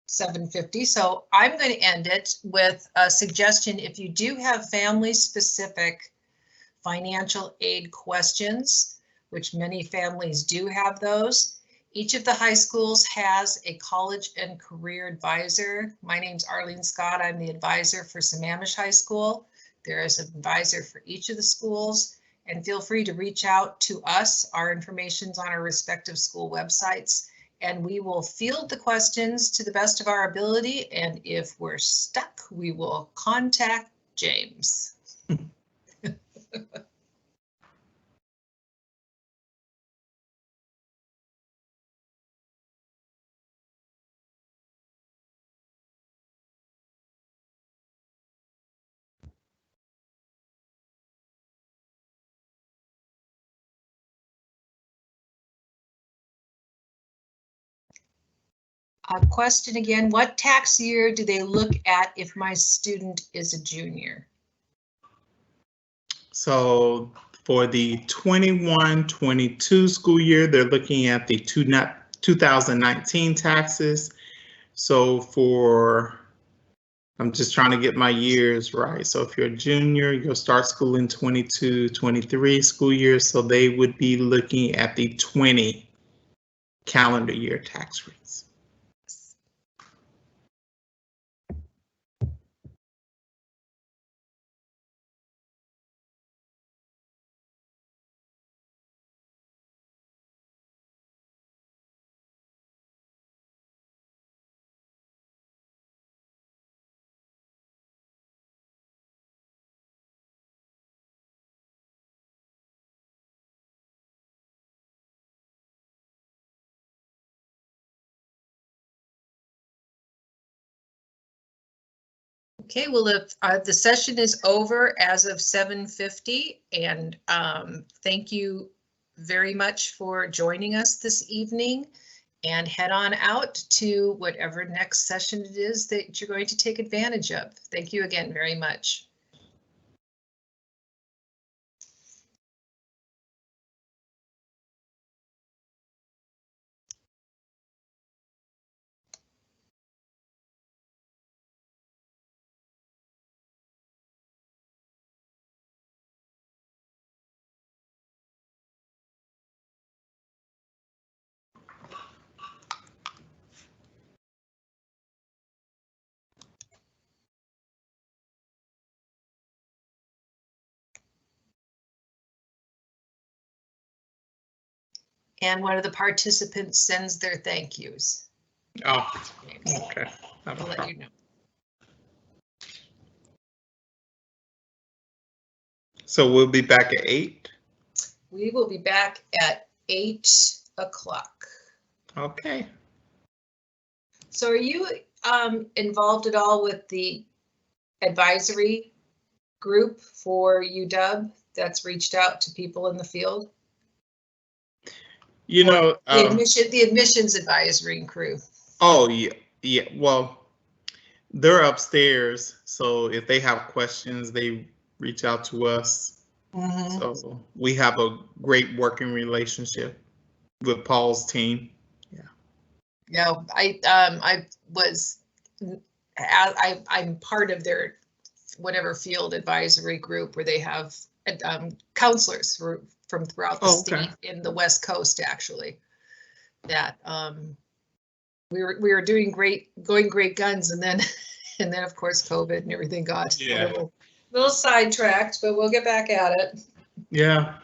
7:50. So I'm going to end it with a suggestion. If you do have family specific financial aid questions, which many families do have those, each of the high schools has a college and career advisor. My name's Arlene Scott. I'm the advisor for Sammamish High School. There is an advisor for each of the schools, and feel free to reach out to us. Our information's on our respective school websites, and we will field the questions to the best of our ability. And if we're stuck, we will contact James. Question again, what tax year do they look at if my student is a junior? So for the 21-22 school year, they're looking at the 2019 taxes. So for I'm just trying to get my years right. So if you're a junior, you'll start school in 22, 23 school years. So they would be looking at the 20 calendar year tax rates. Okay, well, the session is over as of 7:50, and thank you very much for joining us this evening, and head on out to whatever next session it is that you're going to take advantage of. Thank you again very much. And one of the participants sends their thank yous. Oh, okay. I'll let you know. So we'll be back at 8? We will be back at 8 o'clock. Okay. So are you involved at all with the advisory group for UW that's reached out to people in the field? You know, the admissions advisory crew. Oh, yeah. Well, they're upstairs, so if they have questions, they reach out to us. Mm-hmm. So we have a great working relationship with Paul's team. No, I'm part of their whatever field advisory group where they have counselors from throughout the state in the West Coast, actually. That we were doing going great guns, and then of course COVID and everything got a little sidetracked, but we'll get back at it. Yeah.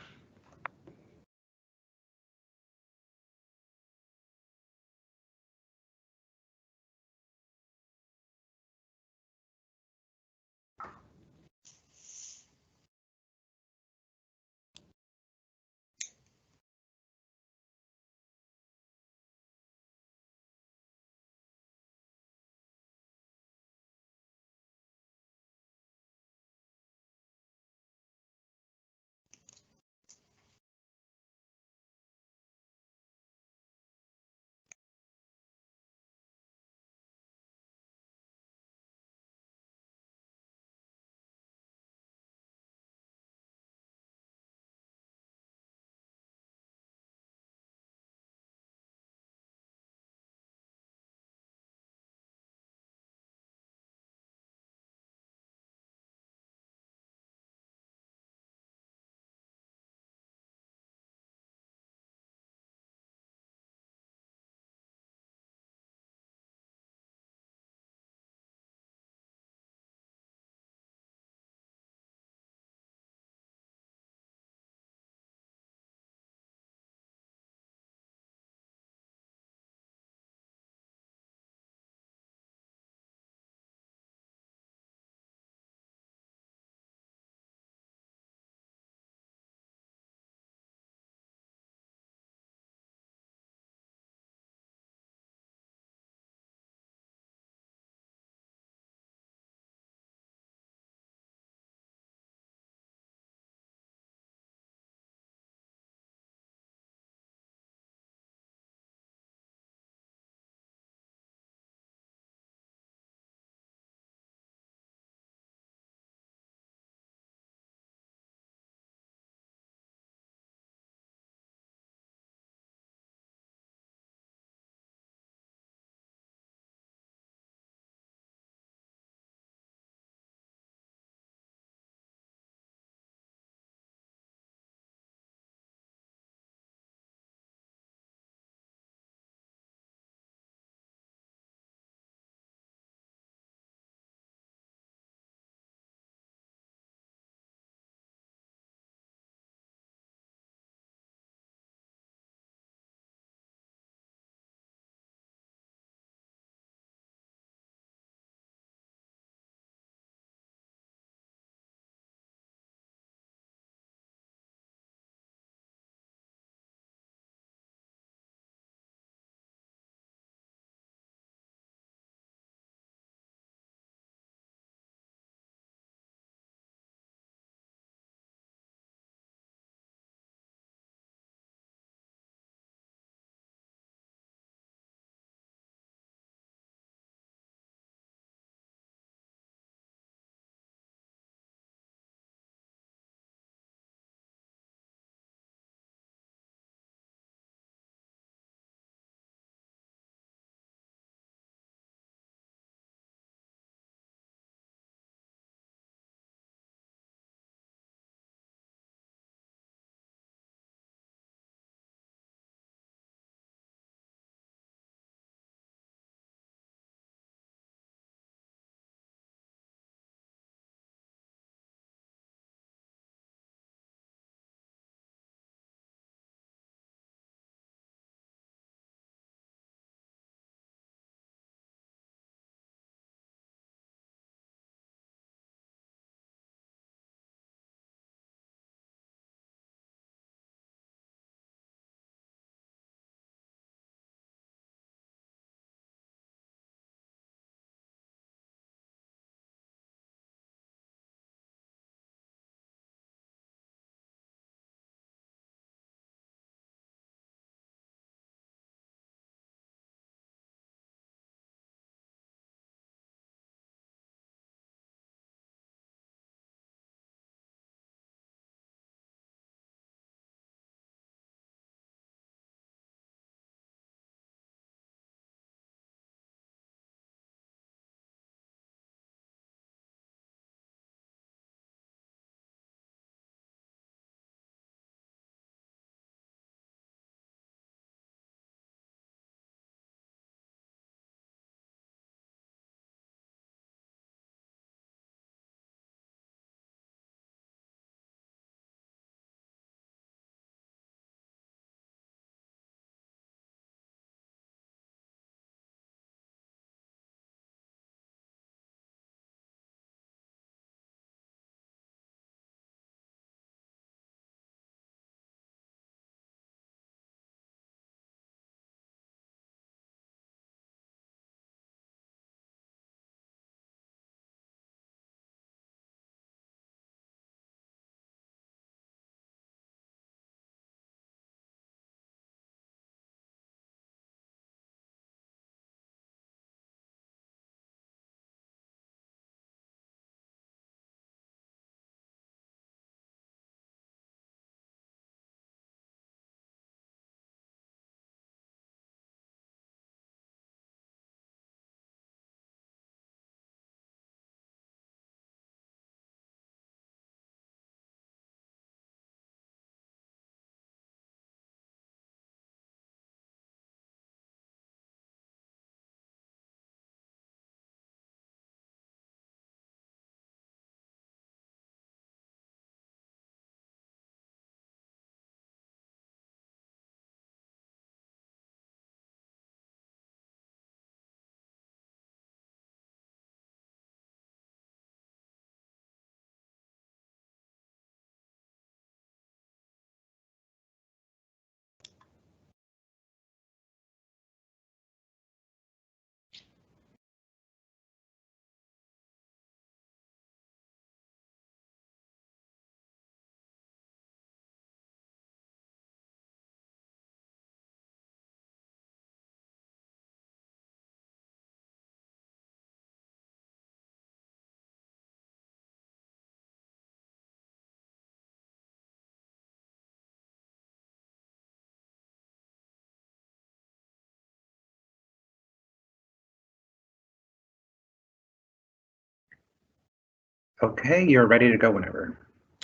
Okay, you're ready to go whenever.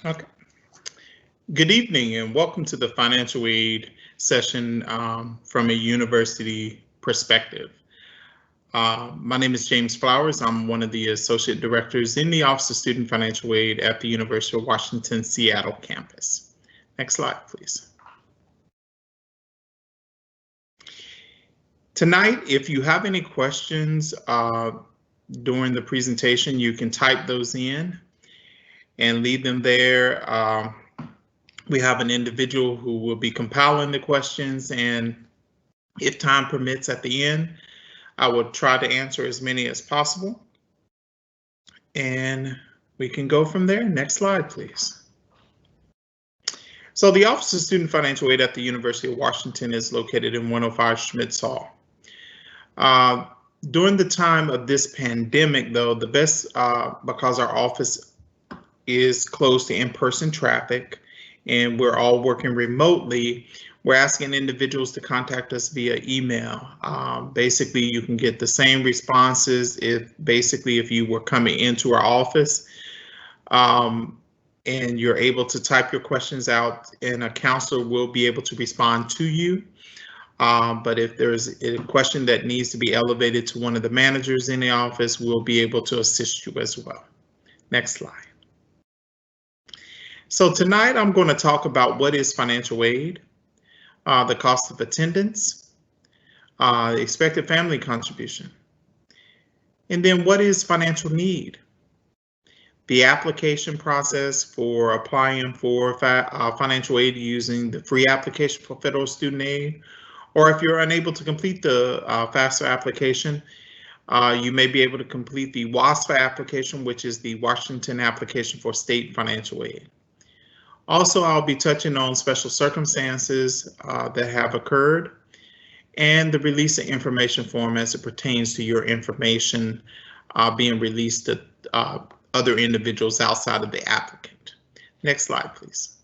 Okay. Good evening and welcome to the financial aid session from a university perspective. My name is James Flowers. I'm one of the associate directors in the Office of Student Financial Aid at the University of Washington, Seattle campus. Next slide, please. Tonight, if you have any questions during the presentation, you can type those in and leave them there. We have an individual who will be compiling the questions, and if time permits at the end, I will try to answer as many as possible. And we can go from there. Next slide, please. So the Office of Student Financial Aid at the University of Washington is located in 105 Schmitz Hall. During the time of this pandemic, though, the best, because our office is closed to in-person traffic and we're all working remotely, we're asking individuals to contact us via email. Basically, you can get the same responses if you were coming into our office, and you're able to type your questions out and a counselor will be able to respond to you. But if there's a question that needs to be elevated to one of the managers in the office, we'll be able to assist you as well. Next slide. So tonight I'm going to talk about what is financial aid, the cost of attendance, the expected family contribution, and then what is financial need, the application process for applying for financial aid using the free application for federal student aid, or if you're unable to complete the FAFSA application, you may be able to complete the WASFA application, which is the Washington application for state financial aid. Also, I'll be touching on special circumstances that have occurred and the release of information form as it pertains to your information being released to other individuals outside of the applicant. Next slide, please.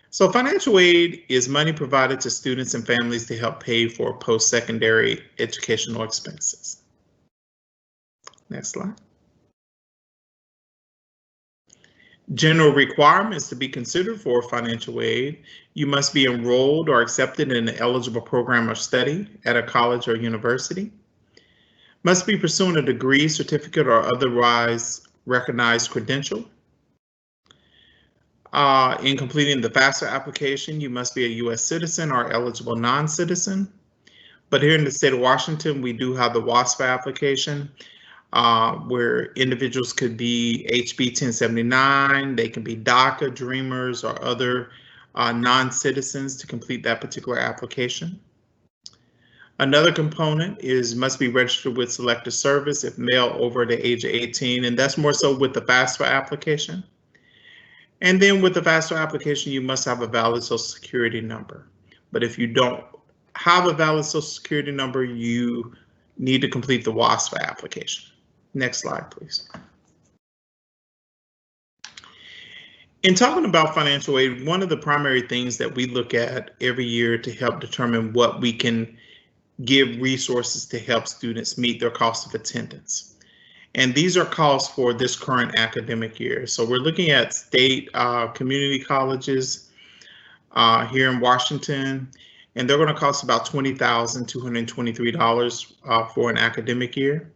So financial aid is money provided to students and families to help pay for post-secondary educational expenses. Next slide. General requirements to be considered for financial aid: you must be enrolled or accepted in an eligible program or study at a college or university. Must be pursuing a degree, certificate, or otherwise recognized credential. In completing the FAFSA application, you must be a U.S. citizen or eligible non-citizen. But here in the state of Washington, we do have the WASFA application, where individuals could be HB 1079, they can be DACA, Dreamers, or other non-citizens to complete that particular application. Another component is must be registered with Selective Service if male over the age of 18, and that's more so with the FAFSA application. And then with the FAFSA application, you must have a valid Social Security number. But if you don't have a valid Social Security number, you need to complete the WASFA application. Next slide, please. In talking about financial aid, one of the primary things that we look at every year to help determine what we can give resources to help students meet their cost of attendance. And these are costs for this current academic year. So we're looking at state community colleges here in Washington, and they're going to cost about $20,223 for an academic year.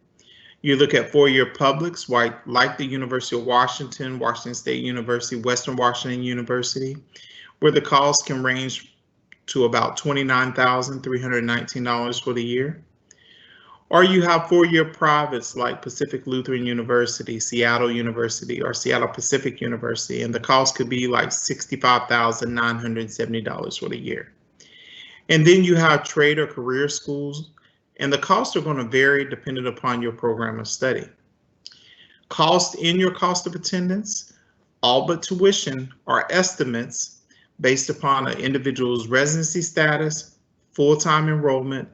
You look at four-year publics, like the University of Washington, Washington State University, Western Washington University, where the cost can range to about $29,319 for the year. Or you have four-year privates like Pacific Lutheran University, Seattle University, or Seattle Pacific University, and the cost could be like $65,970 for the year. And then you have trade or career schools, and the costs are going to vary depending upon your program of study. Cost in your cost of attendance, all but tuition, are estimates based upon an individual's residency status, full-time enrollment,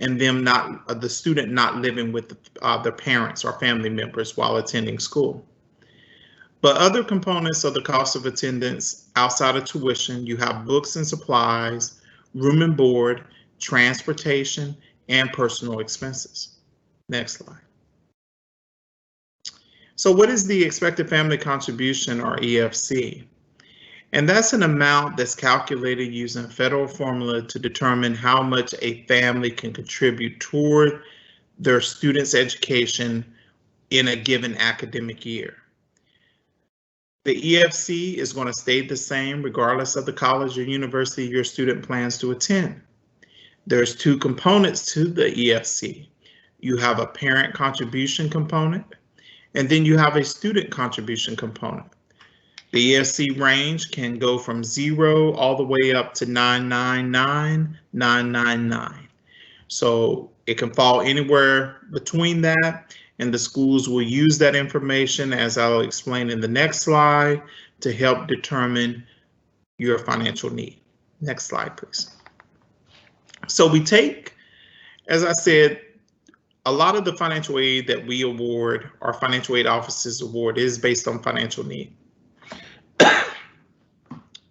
and them the student not living with their parents or family members while attending school. But other components of the cost of attendance outside of tuition, you have books and supplies, room and board, transportation, and personal expenses. Next slide. So what is the expected family contribution, or EFC? And that's an amount that's calculated using a federal formula to determine how much a family can contribute toward their student's education in a given academic year. The EFC is going to stay the same regardless of the college or university your student plans to attend. There's two components to the EFC. You have a parent contribution component, and then you have a student contribution component. The EFC range can go from 0 all the way up to 999,999. So it can fall anywhere between that, and the schools will use that information, as I'll explain in the next slide, to help determine your financial need. Next slide, please. So we take, as I said, a lot of the financial aid that we award, our financial aid offices award, is based on financial need.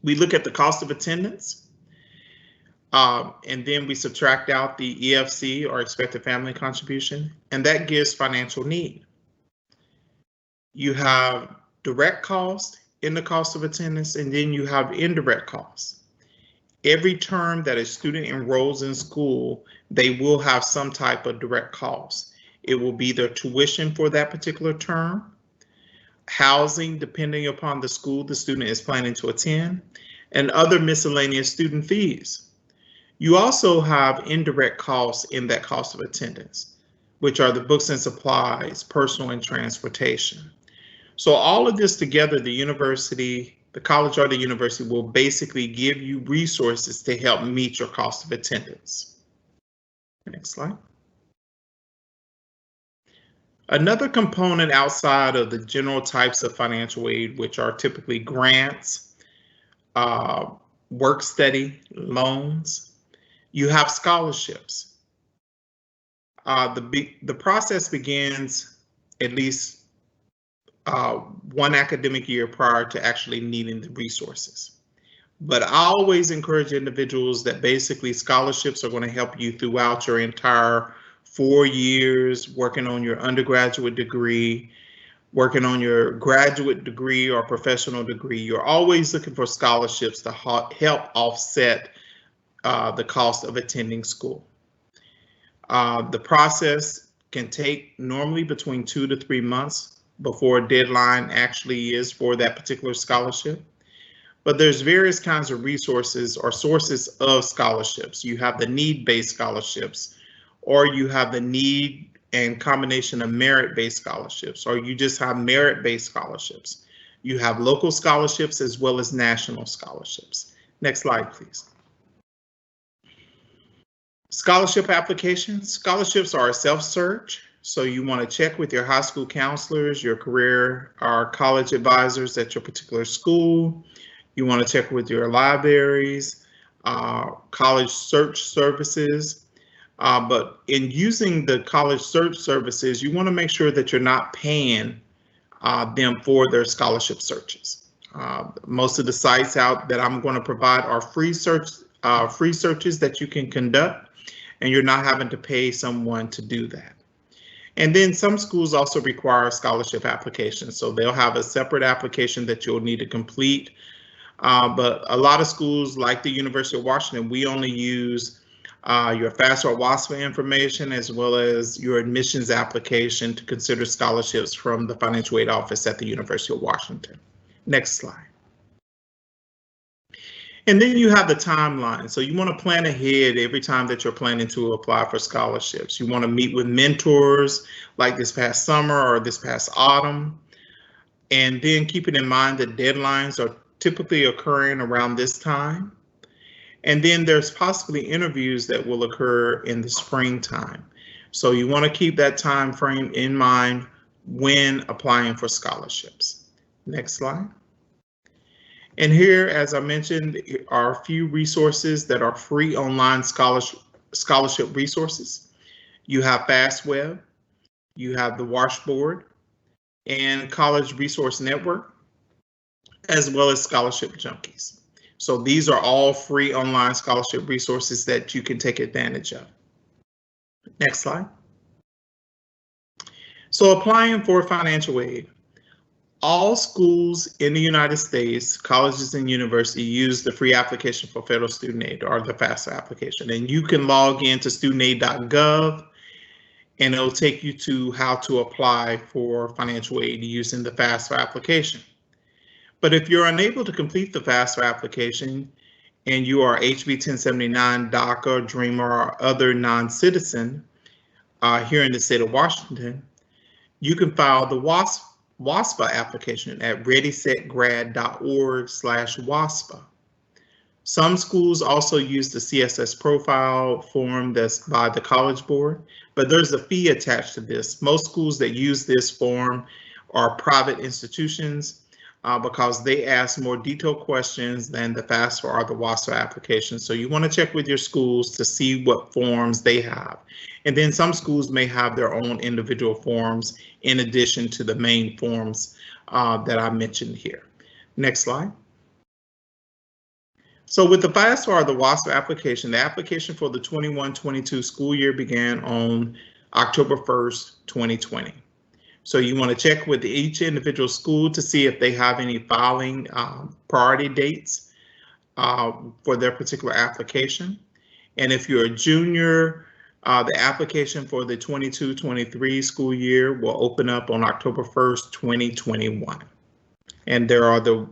We look at the cost of attendance, and then we subtract out the EFC, or expected family contribution, and that gives financial need. You have direct cost in the cost of attendance, and then you have indirect costs. Every term that a student enrolls in school, they will have some type of direct cost. It will be their tuition for that particular term, housing depending upon the school the student is planning to attend, and other miscellaneous student fees. You also have indirect costs in that cost of attendance, which are the books and supplies, personal and transportation. So all of this together, the university, the college or the university will basically give you resources to help meet your cost of attendance. Next slide. Another component outside of the general types of financial aid, which are typically grants, work study, loans, you have scholarships. The process begins at least one academic year prior to actually needing the resources. But I always encourage individuals that basically scholarships are going to help you throughout your entire 4 years, working on your undergraduate degree, working on your graduate degree or professional degree. You're always looking for scholarships to help offset the cost of attending school. The process can take normally between 2 to 3 months before a deadline actually is for that particular scholarship. But there's various kinds of resources or sources of scholarships. You have the need-based scholarships, or you have the need and combination of merit-based scholarships, or you just have merit-based scholarships. You have local scholarships as well as national scholarships. Next slide, please. Scholarship applications. Scholarships are a self-search. So you want to check with your high school counselors, your career or college advisors at your particular school. You want to check with your libraries, college search services. But in using the college search services, you want to make sure that you're not paying them for their scholarship searches. Most of the sites out that I'm going to provide are free searches that you can conduct, and you're not having to pay someone to do that. And then some schools also require scholarship applications, so they'll have a separate application that you'll need to complete. But a lot of schools, like the University of Washington, we only use your FAFSA or WASFA information, as well as your admissions application to consider scholarships from the Financial Aid Office at the University of Washington. Next slide. And then you have the timeline. So you want to plan ahead every time that you're planning to apply for scholarships. You want to meet with mentors like this past summer or this past autumn. And then keeping in mind that deadlines are typically occurring around this time. And then there's possibly interviews that will occur in the springtime. So you want to keep that time frame in mind when applying for scholarships. Next slide. And here, as I mentioned, are a few resources that are free online scholarship resources. You have FastWeb, you have the Washboard, and College Resource Network, as well as Scholarship Junkies. So these are all free online scholarship resources that you can take advantage of. Next slide. So applying for financial aid. All schools in the United States, colleges and universities, use the free application for federal student aid, or the FAFSA application. And you can log into studentaid.gov and it'll take you to how to apply for financial aid using the FAFSA application. But if you're unable to complete the FAFSA application and you are HB 1079, DACA, DREAMER, or other non-citizen here in the state of Washington, you can file the WASFA application at readysetgrad.org/WASFA. Some schools also use the CSS profile form that's by the College Board, but there's a fee attached to this. Most schools that use this form are private institutions because they ask more detailed questions than the FAFSA or the WASFA application. So you want to check with your schools to see what forms they have. And then some schools may have their own individual forms in addition to the main forms that I mentioned here. Next slide. So with the FAFSA or the WASFA application, the application for the 21-22 school year began on October 1st, 2020. So you want to check with each individual school to see if they have any filing priority dates for their particular application. And if you're a junior, the application for the 22-23 school year will open up on October 1st, 2021. And there are the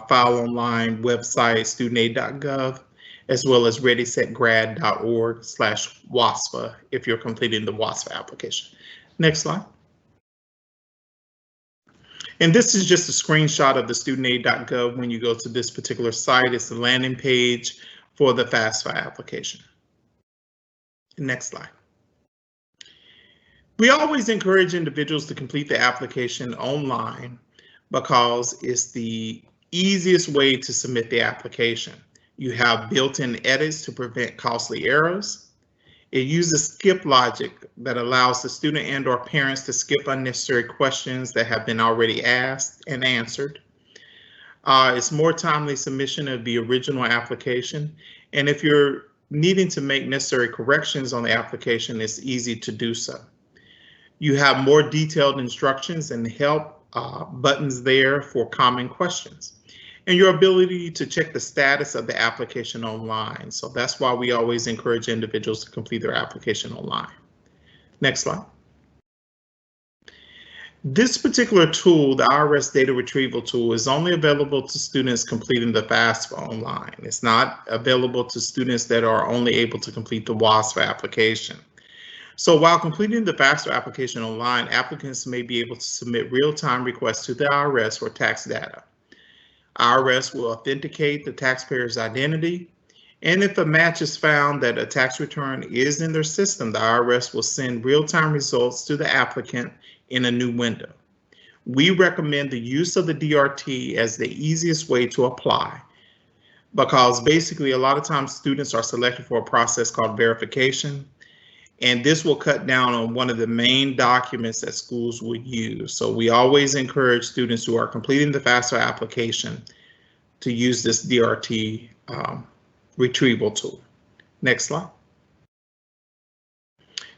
file online website, studentaid.gov, as well as readysetgrad.org/WASFA if you're completing the WASFA application. Next slide. And this is just a screenshot of the studentaid.gov when you go to this particular site. It's the landing page for the FAFSA application. Next slide. We always encourage individuals to complete the application online because it's the easiest way to submit the application. You have built-in edits to prevent costly errors. It uses skip logic that allows the student and/or parents to skip unnecessary questions that have been already asked and answered. It's more timely submission of the original application. And if you're needing to make necessary corrections on the application, it's easy to do so. You have more detailed instructions and help buttons there for common questions, and your ability to check the status of the application online. So that's why we always encourage individuals to complete their application online. Next slide. This particular tool, the IRS data retrieval tool, is only available to students completing the FAFSA online. It's not available to students that are only able to complete the WASFA application. So while completing the FAFSA application online, applicants may be able to submit real-time requests to the IRS for tax data. IRS will authenticate the taxpayer's identity, and if a match is found that a tax return is in their system, the IRS will send real-time results to the applicant in a new window. We recommend the use of the DRT as the easiest way to apply, because basically a lot of times students are selected for a process called verification, and this will cut down on one of the main documents that schools would use. So we always encourage students who are completing the FAFSA application to use this DRT retrieval tool. Next slide.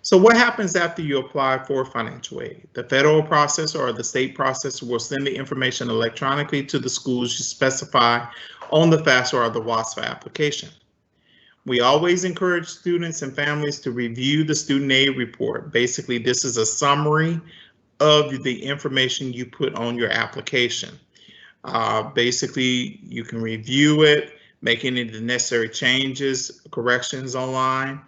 So what happens after you apply for financial aid? The federal processor or the state processor will send the information electronically to the schools you specify on the FAFSA or the WASFA application. We always encourage students and families to review the student aid report. Basically, this is a summary of the information you put on your application. Basically, you can review it, make any of the necessary changes, corrections online.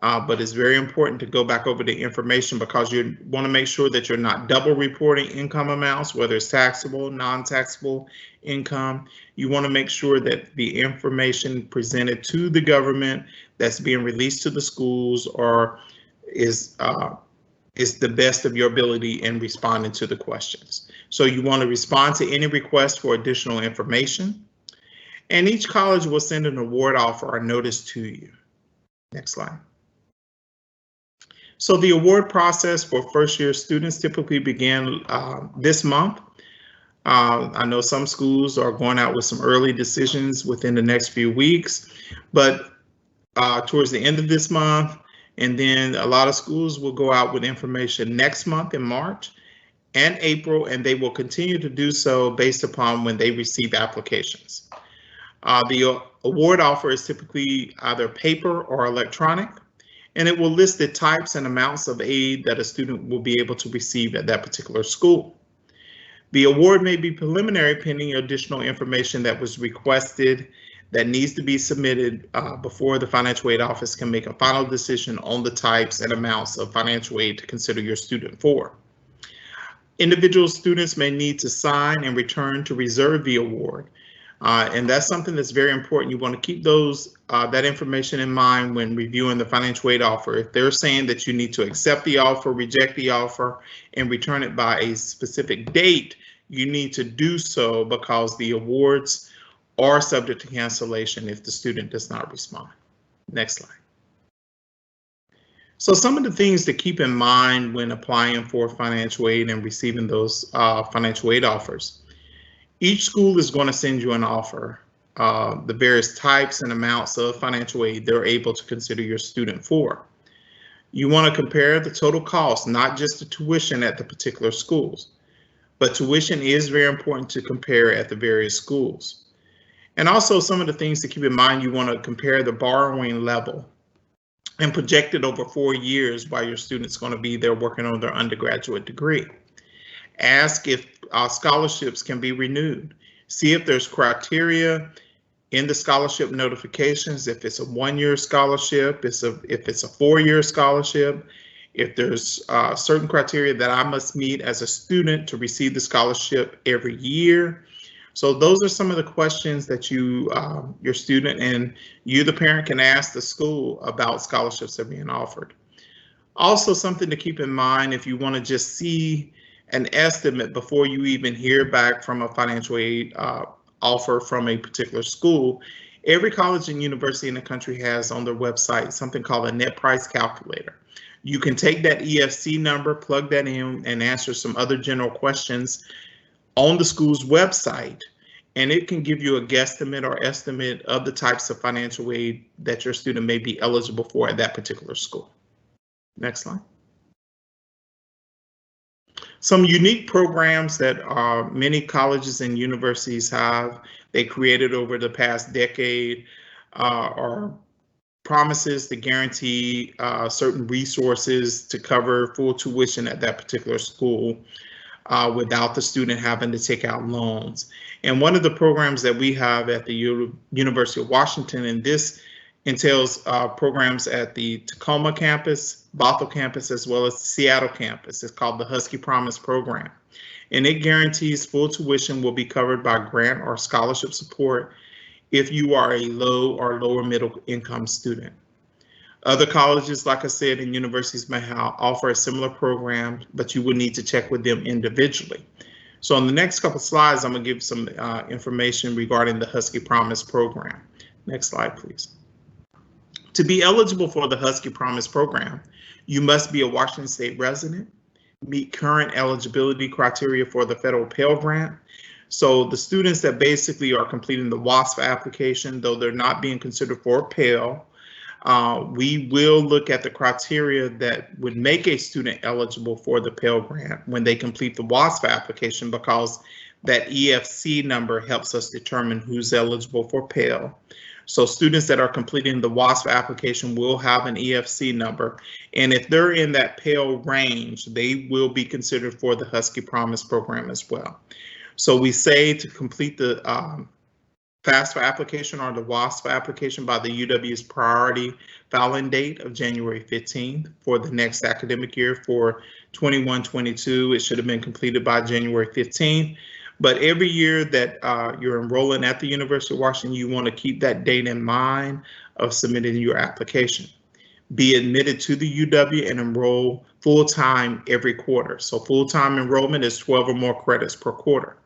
But it's very important to go back over the information because you want to make sure that you're not double reporting income amounts, whether it's taxable, non-taxable income. You want to make sure that the information presented to the government that's being released to the schools or is the best of your ability in responding to the questions. So you want to respond to any request for additional information, and each college will send an award offer or notice to you. Next slide. So the award process for first year students typically begin this month. I know some schools are going out with some early decisions within the next few weeks, but towards the end of this month, and then a lot of schools will go out with information next month in March, and April, and they will continue to do so based upon when they receive applications. The award offer is typically either paper or electronic, and it will list the types and amounts of aid that a student will be able to receive at that particular school. The award may be preliminary pending additional information that was requested that needs to be submitted before the financial aid office can make a final decision on the types and amounts of financial aid to consider your student for. Individual students may need to sign and return to reserve the award. And that's something that's very important. You want to keep that information in mind when reviewing the financial aid offer. If they're saying that you need to accept the offer, reject the offer, and return it by a specific date, you need to do so because the awards are subject to cancellation if the student does not respond. Next slide. So some of the things to keep in mind when applying for financial aid and receiving those financial aid offers. Each school is going to send you an offer, the various types and amounts of financial aid they're able to consider your student for. You want to compare the total cost, not just the tuition at the particular schools, but tuition is very important to compare at the various schools. And also some of the things to keep in mind, you want to compare the borrowing level and project it over 4 years while your student's going to be there working on their undergraduate degree. Ask if scholarships can be renewed. See if there's criteria in the scholarship notifications, if it's a 1-year scholarship, if it's a 4-year scholarship, if there's certain criteria that I must meet as a student to receive the scholarship every year. So those are some of the questions that your student and you, the parent, can ask the school about scholarships that are being offered. Also, something to keep in mind if you want to just see an estimate before you even hear back from a financial aid offer from a particular school. Every college and university in the country has on their website something called a net price calculator. You can take that EFC number, plug that in, and answer some other general questions on the school's website, and it can give you a guesstimate or estimate of the types of financial aid that your student may be eligible for at that particular school. Next slide. Some unique programs that many colleges and universities have, they created over the past decade, are promises to guarantee certain resources to cover full tuition at that particular school without the student having to take out loans. And one of the programs that we have at the University of Washington, and this entails programs at the Tacoma campus, Bothell campus, as well as the Seattle campus. It's called the HUSKY Promise Program. And it guarantees full tuition will be covered by grant or scholarship support if you are a low or lower middle income student. Other colleges, like I said, and universities may offer a similar program, but you would need to check with them individually. So on the next couple slides, I'm going to give some information regarding the HUSKY Promise Program. Next slide, please. To be eligible for the HUSKY Promise Program, you must be a Washington State resident, meet current eligibility criteria for the federal Pell Grant. So the students that basically are completing the WASFA application, though they're not being considered for Pell, we will look at the criteria that would make a student eligible for the Pell Grant when they complete the WASFA application, because that EFC number helps us determine who's eligible for Pell. So students that are completing the WASFA application will have an EFC number, and if they're in that Pell range, they will be considered for the HUSKY Promise Program as well. So we say to complete the FAFSA application or the WASFA application by the UW's priority filing date of January 15th for the next academic year. For 21-22, it should have been completed by January 15th. But every year that you're enrolling at the University of Washington, you want to keep that date in mind of submitting your application. Be admitted to the UW and enroll full-time every quarter. So full-time enrollment is 12 or more credits per quarter.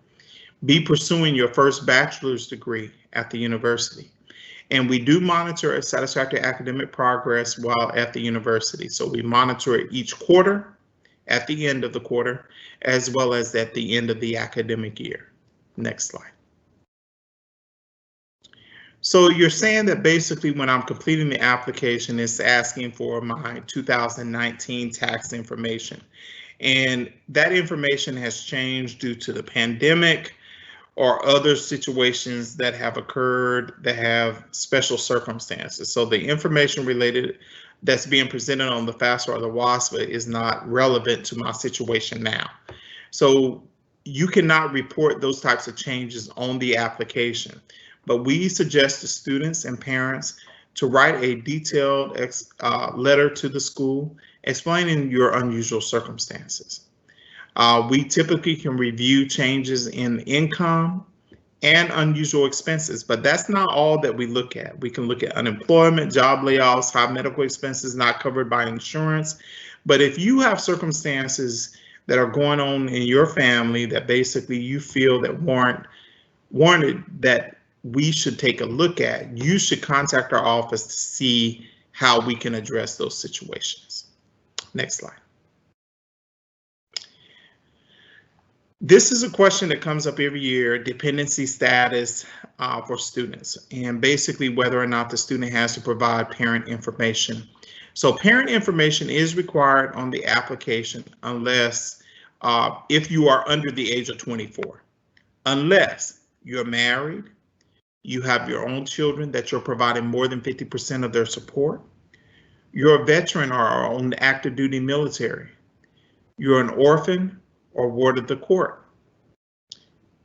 Be pursuing your first bachelor's degree at the university. And we do monitor a satisfactory academic progress while at the university. So we monitor it each quarter, at the end of the quarter, as well as at the end of the academic year. Next slide. So you're saying that basically when I'm completing the application, it's asking for my 2019 tax information. And that information has changed due to the pandemic or other situations that have occurred that have special circumstances. So the information related that's being presented on the FAFSA or the WASFA is not relevant to my situation now. So you cannot report those types of changes on the application, but we suggest to students and parents to write a detailed letter to the school explaining your unusual circumstances. We typically can review changes in income and unusual expenses, but that's not all that we look at. We can look at unemployment, job layoffs, high medical expenses not covered by insurance. But if you have circumstances that are going on in your family that basically you feel that warranted that we should take a look at, you should contact our office to see how we can address those situations. Next slide. This is a question that comes up every year, dependency status for students, and basically whether or not the student has to provide parent information. So parent information is required on the application unless if you are under the age of 24, unless you're married, you have your own children that you're providing more than 50% of their support, you're a veteran or are on the active duty military, you're an orphan or ward of the court,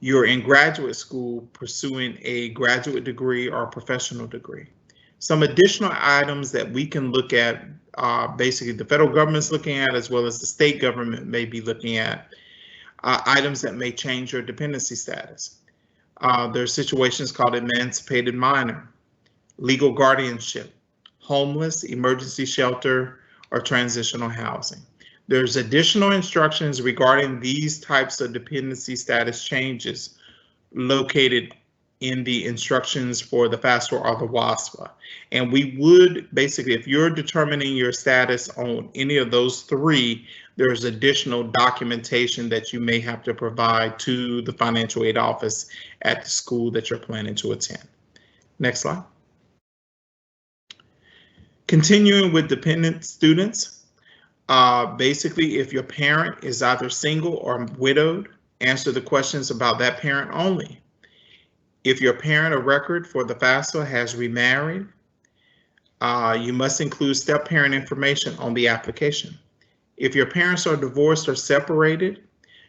you're in graduate school pursuing a graduate degree or professional degree. Some additional items that we can look at, basically the federal government's looking at, as well as the state government may be looking at, items that may change your dependency status. There's situations called emancipated minor, legal guardianship, homeless, emergency shelter, or transitional housing. There's additional instructions regarding these types of dependency status changes located in the instructions for the FAFSA or the WASFA. And we would basically, if you're determining your status on any of those three, there's additional documentation that you may have to provide to the financial aid office at the school that you're planning to attend. Next slide. Continuing with dependent students. Basically, if your parent is either single or widowed, answer the questions about that parent only. If your parent of record for the FAFSA has remarried, you must include step-parent information on the application. If your parents are divorced or separated,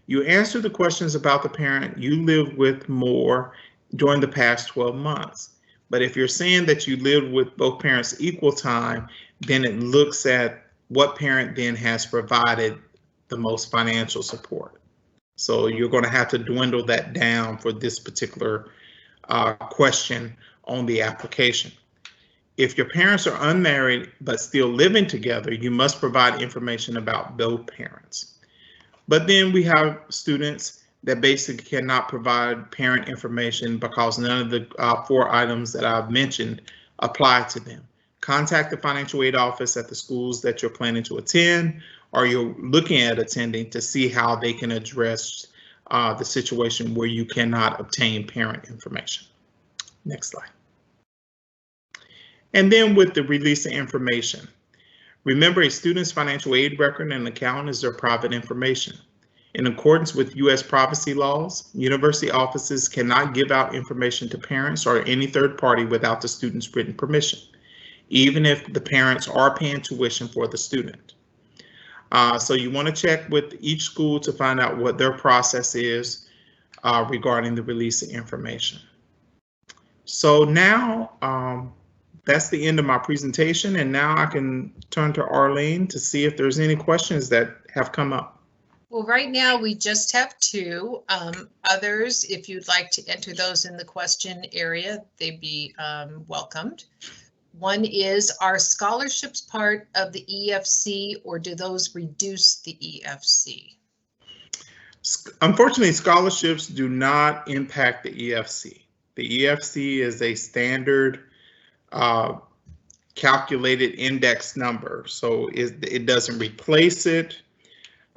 you answer the questions about the parent you lived with more during the past 12 months. But if you're saying that you lived with both parents equal time, then it looks at what parent then has provided the most financial support. So you're going to have to dwindle that down for this particular question on the application. If your parents are unmarried but still living together, you must provide information about both parents. But then we have students that basically cannot provide parent information because none of the 4 items that I've mentioned apply to them. Contact the financial aid office at the schools that you're planning to attend or you're looking at attending to see how they can address the situation where you cannot obtain parent information. Next slide. And then with the release of information, remember a student's financial aid record and account is their private information. In accordance with U.S. privacy laws, university offices cannot give out information to parents or any third party without the student's written permission, even if the parents are paying tuition for the student. So you want to check with each school to find out what their process is regarding the release of information. So now that's the end of my presentation, and now I can turn to Arlene to see if there's any questions that have come up. Well, right now we just have 2. Others, if you'd like to enter those in the question area, they'd be welcomed. One is, are scholarships part of the EFC or do those reduce the EFC? Unfortunately, scholarships do not impact the EFC. The EFC is a standard calculated index number, so it doesn't replace it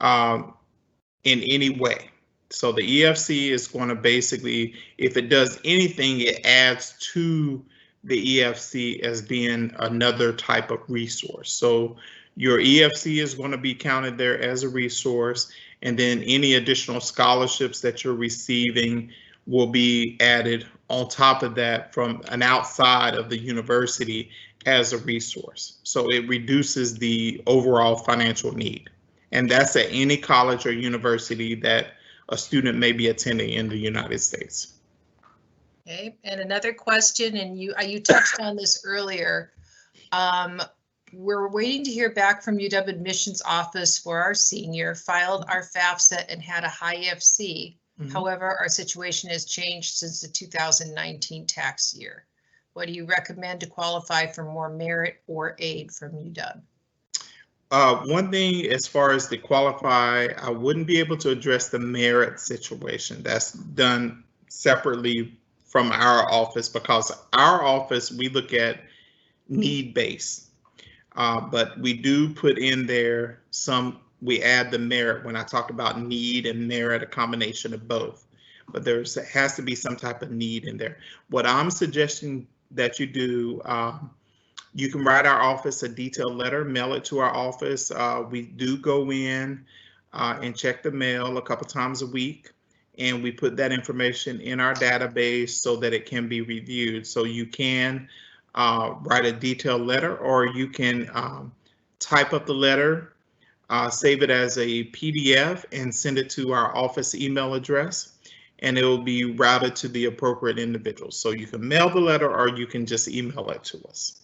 in any way. So the EFC is going to basically, if it does anything, it adds to the EFC as being another type of resource. So Your EFC is going to be counted there as a resource, and then any additional scholarships that you're receiving will be added on top of that from an outside of the university as a resource. So it reduces the overall financial need. And that's at any college or university that a student may be attending in the United States. Okay, and another question, and you touched on this earlier. We're waiting to hear back from UW admissions office for our senior, filed our FAFSA and had a high EFC. However, our situation has changed since the 2019 tax year. What do you recommend to qualify for more merit or aid from UW? One thing, as far as to qualify, I wouldn't be able to address the merit situation. That's done separately from our office, because our office, we look at need-based. But we do put in there we add the merit when I talk about need and merit, a combination of both. But there has to be some type of need in there. What I'm suggesting that you do, you can write our office a detailed letter, mail it to our office. We do go in and check the mail a couple times a week, and we put that information in our database so that it can be reviewed. So you can write a detailed letter, or you can type up the letter, save it as a PDF, and send it to our office email address, and it will be routed to the appropriate individuals. So you can mail the letter, or you can just email it to us.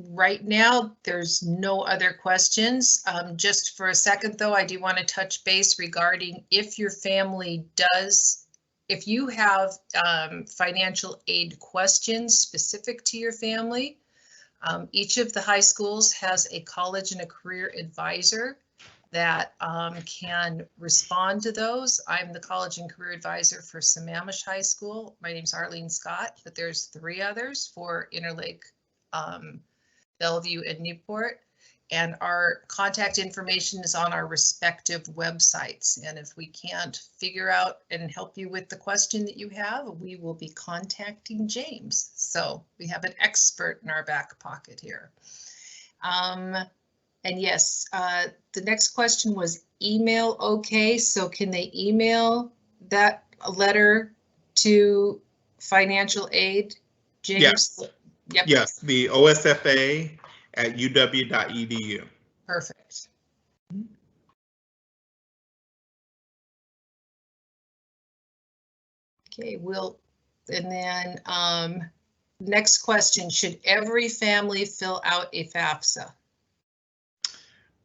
Right now, there's no other questions. Just for a second, though, I do want to touch base regarding if your family if you have financial aid questions specific to your family, each of the high schools has a college and a career advisor that can respond to those. I'm the college and career advisor for Sammamish High School. My name's Arlene Scott, but there's 3 others for Interlake, Bellevue, and Newport. And our contact information is on our respective websites. And if we can't figure out and help you with the question that you have, we will be contacting James. So we have an expert in our back pocket here. And yes, the next question was email okay. So can they email that letter to financial aid, James? Yes. Yep. Yes, the OSFA at uw.edu. Perfect. Okay, and then next question, should every family fill out a FAFSA?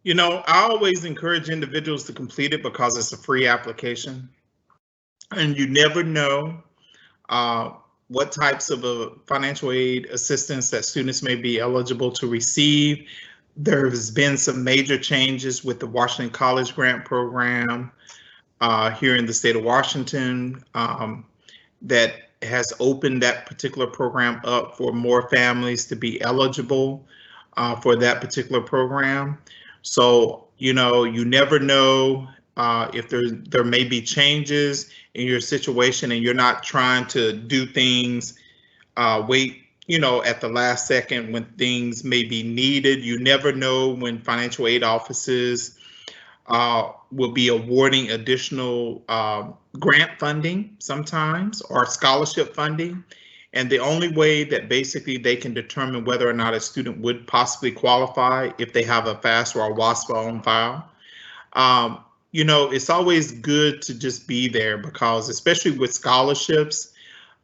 You know, I always encourage individuals to complete it because it's a free application, and you never know what types of financial aid assistance that students may be eligible to receive. There's been some major changes with the Washington College Grant Program here in the state of Washington that has opened that particular program up for more families to be eligible for that particular program. So, you know, you never know if there may be changes in your situation, and you're not trying to do things, wait, you know, at the last second when things may be needed. You never know when financial aid offices will be awarding additional grant funding sometimes, or scholarship funding. And the only way that basically they can determine whether or not a student would possibly qualify if they have a FAFSA or a WASFA on file. You know, it's always good to just be there, because especially with scholarships,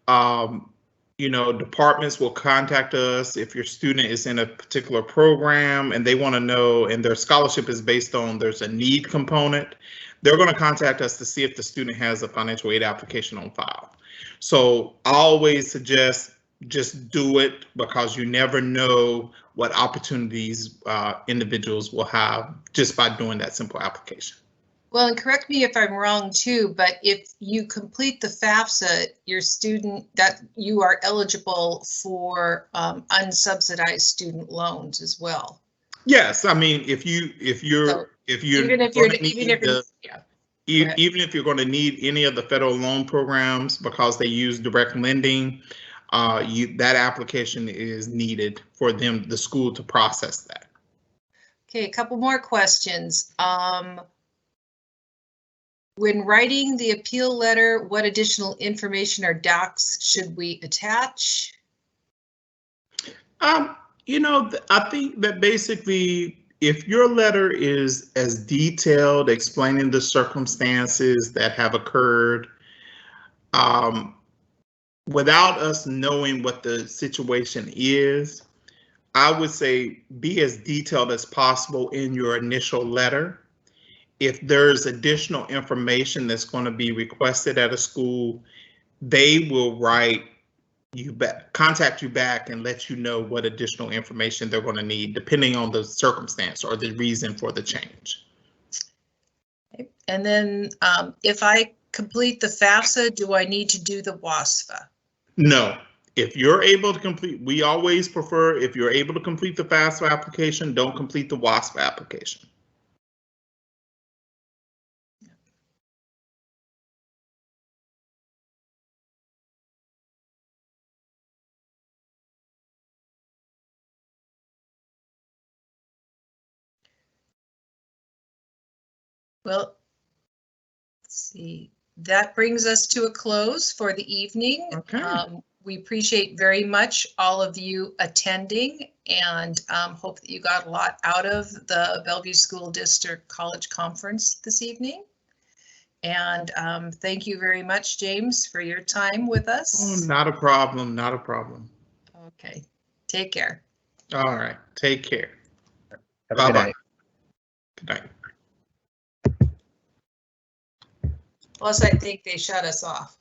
you know, departments will contact us if your student is in a particular program and they want to know, and their scholarship is based on there's a need component. They're going to contact us to see if the student has a financial aid application on file. So I always suggest just do it, because you never know what opportunities individuals will have just by doing that simple application. Well, and correct me if I'm wrong too, but if you complete the FAFSA, your student, that you are eligible for unsubsidized student loans as well. Yes, I mean, even if you're going to need any of the federal loan programs, because they use direct lending, that application is needed for the school to process that. Okay, a couple more questions. When writing the appeal letter, what additional information or docs should we attach? You know, I think that basically, if your letter is as detailed, explaining the circumstances that have occurred, without us knowing what the situation is, I would say be as detailed as possible in your initial letter. If there's additional information that's going to be requested at a school, they will write you back, contact you back, and let you know what additional information they're going to need, depending on the circumstance or the reason for the change. Okay. And then if I complete the FAFSA, do I need to do the WASFA? No. If you're able to complete, we always prefer, if you're able to complete the FAFSA application, don't complete the WASFA application. Well, let's see. That brings us to a close for the evening. Okay. We appreciate very much all of you attending, and hope that you got a lot out of the Bellevue School District College Conference this evening. And thank you very much, James, for your time with us. Oh, not a problem. Not a problem. Okay. Take care. All right. Take care. Have a good night. Good night. Plus, I think they shut us off.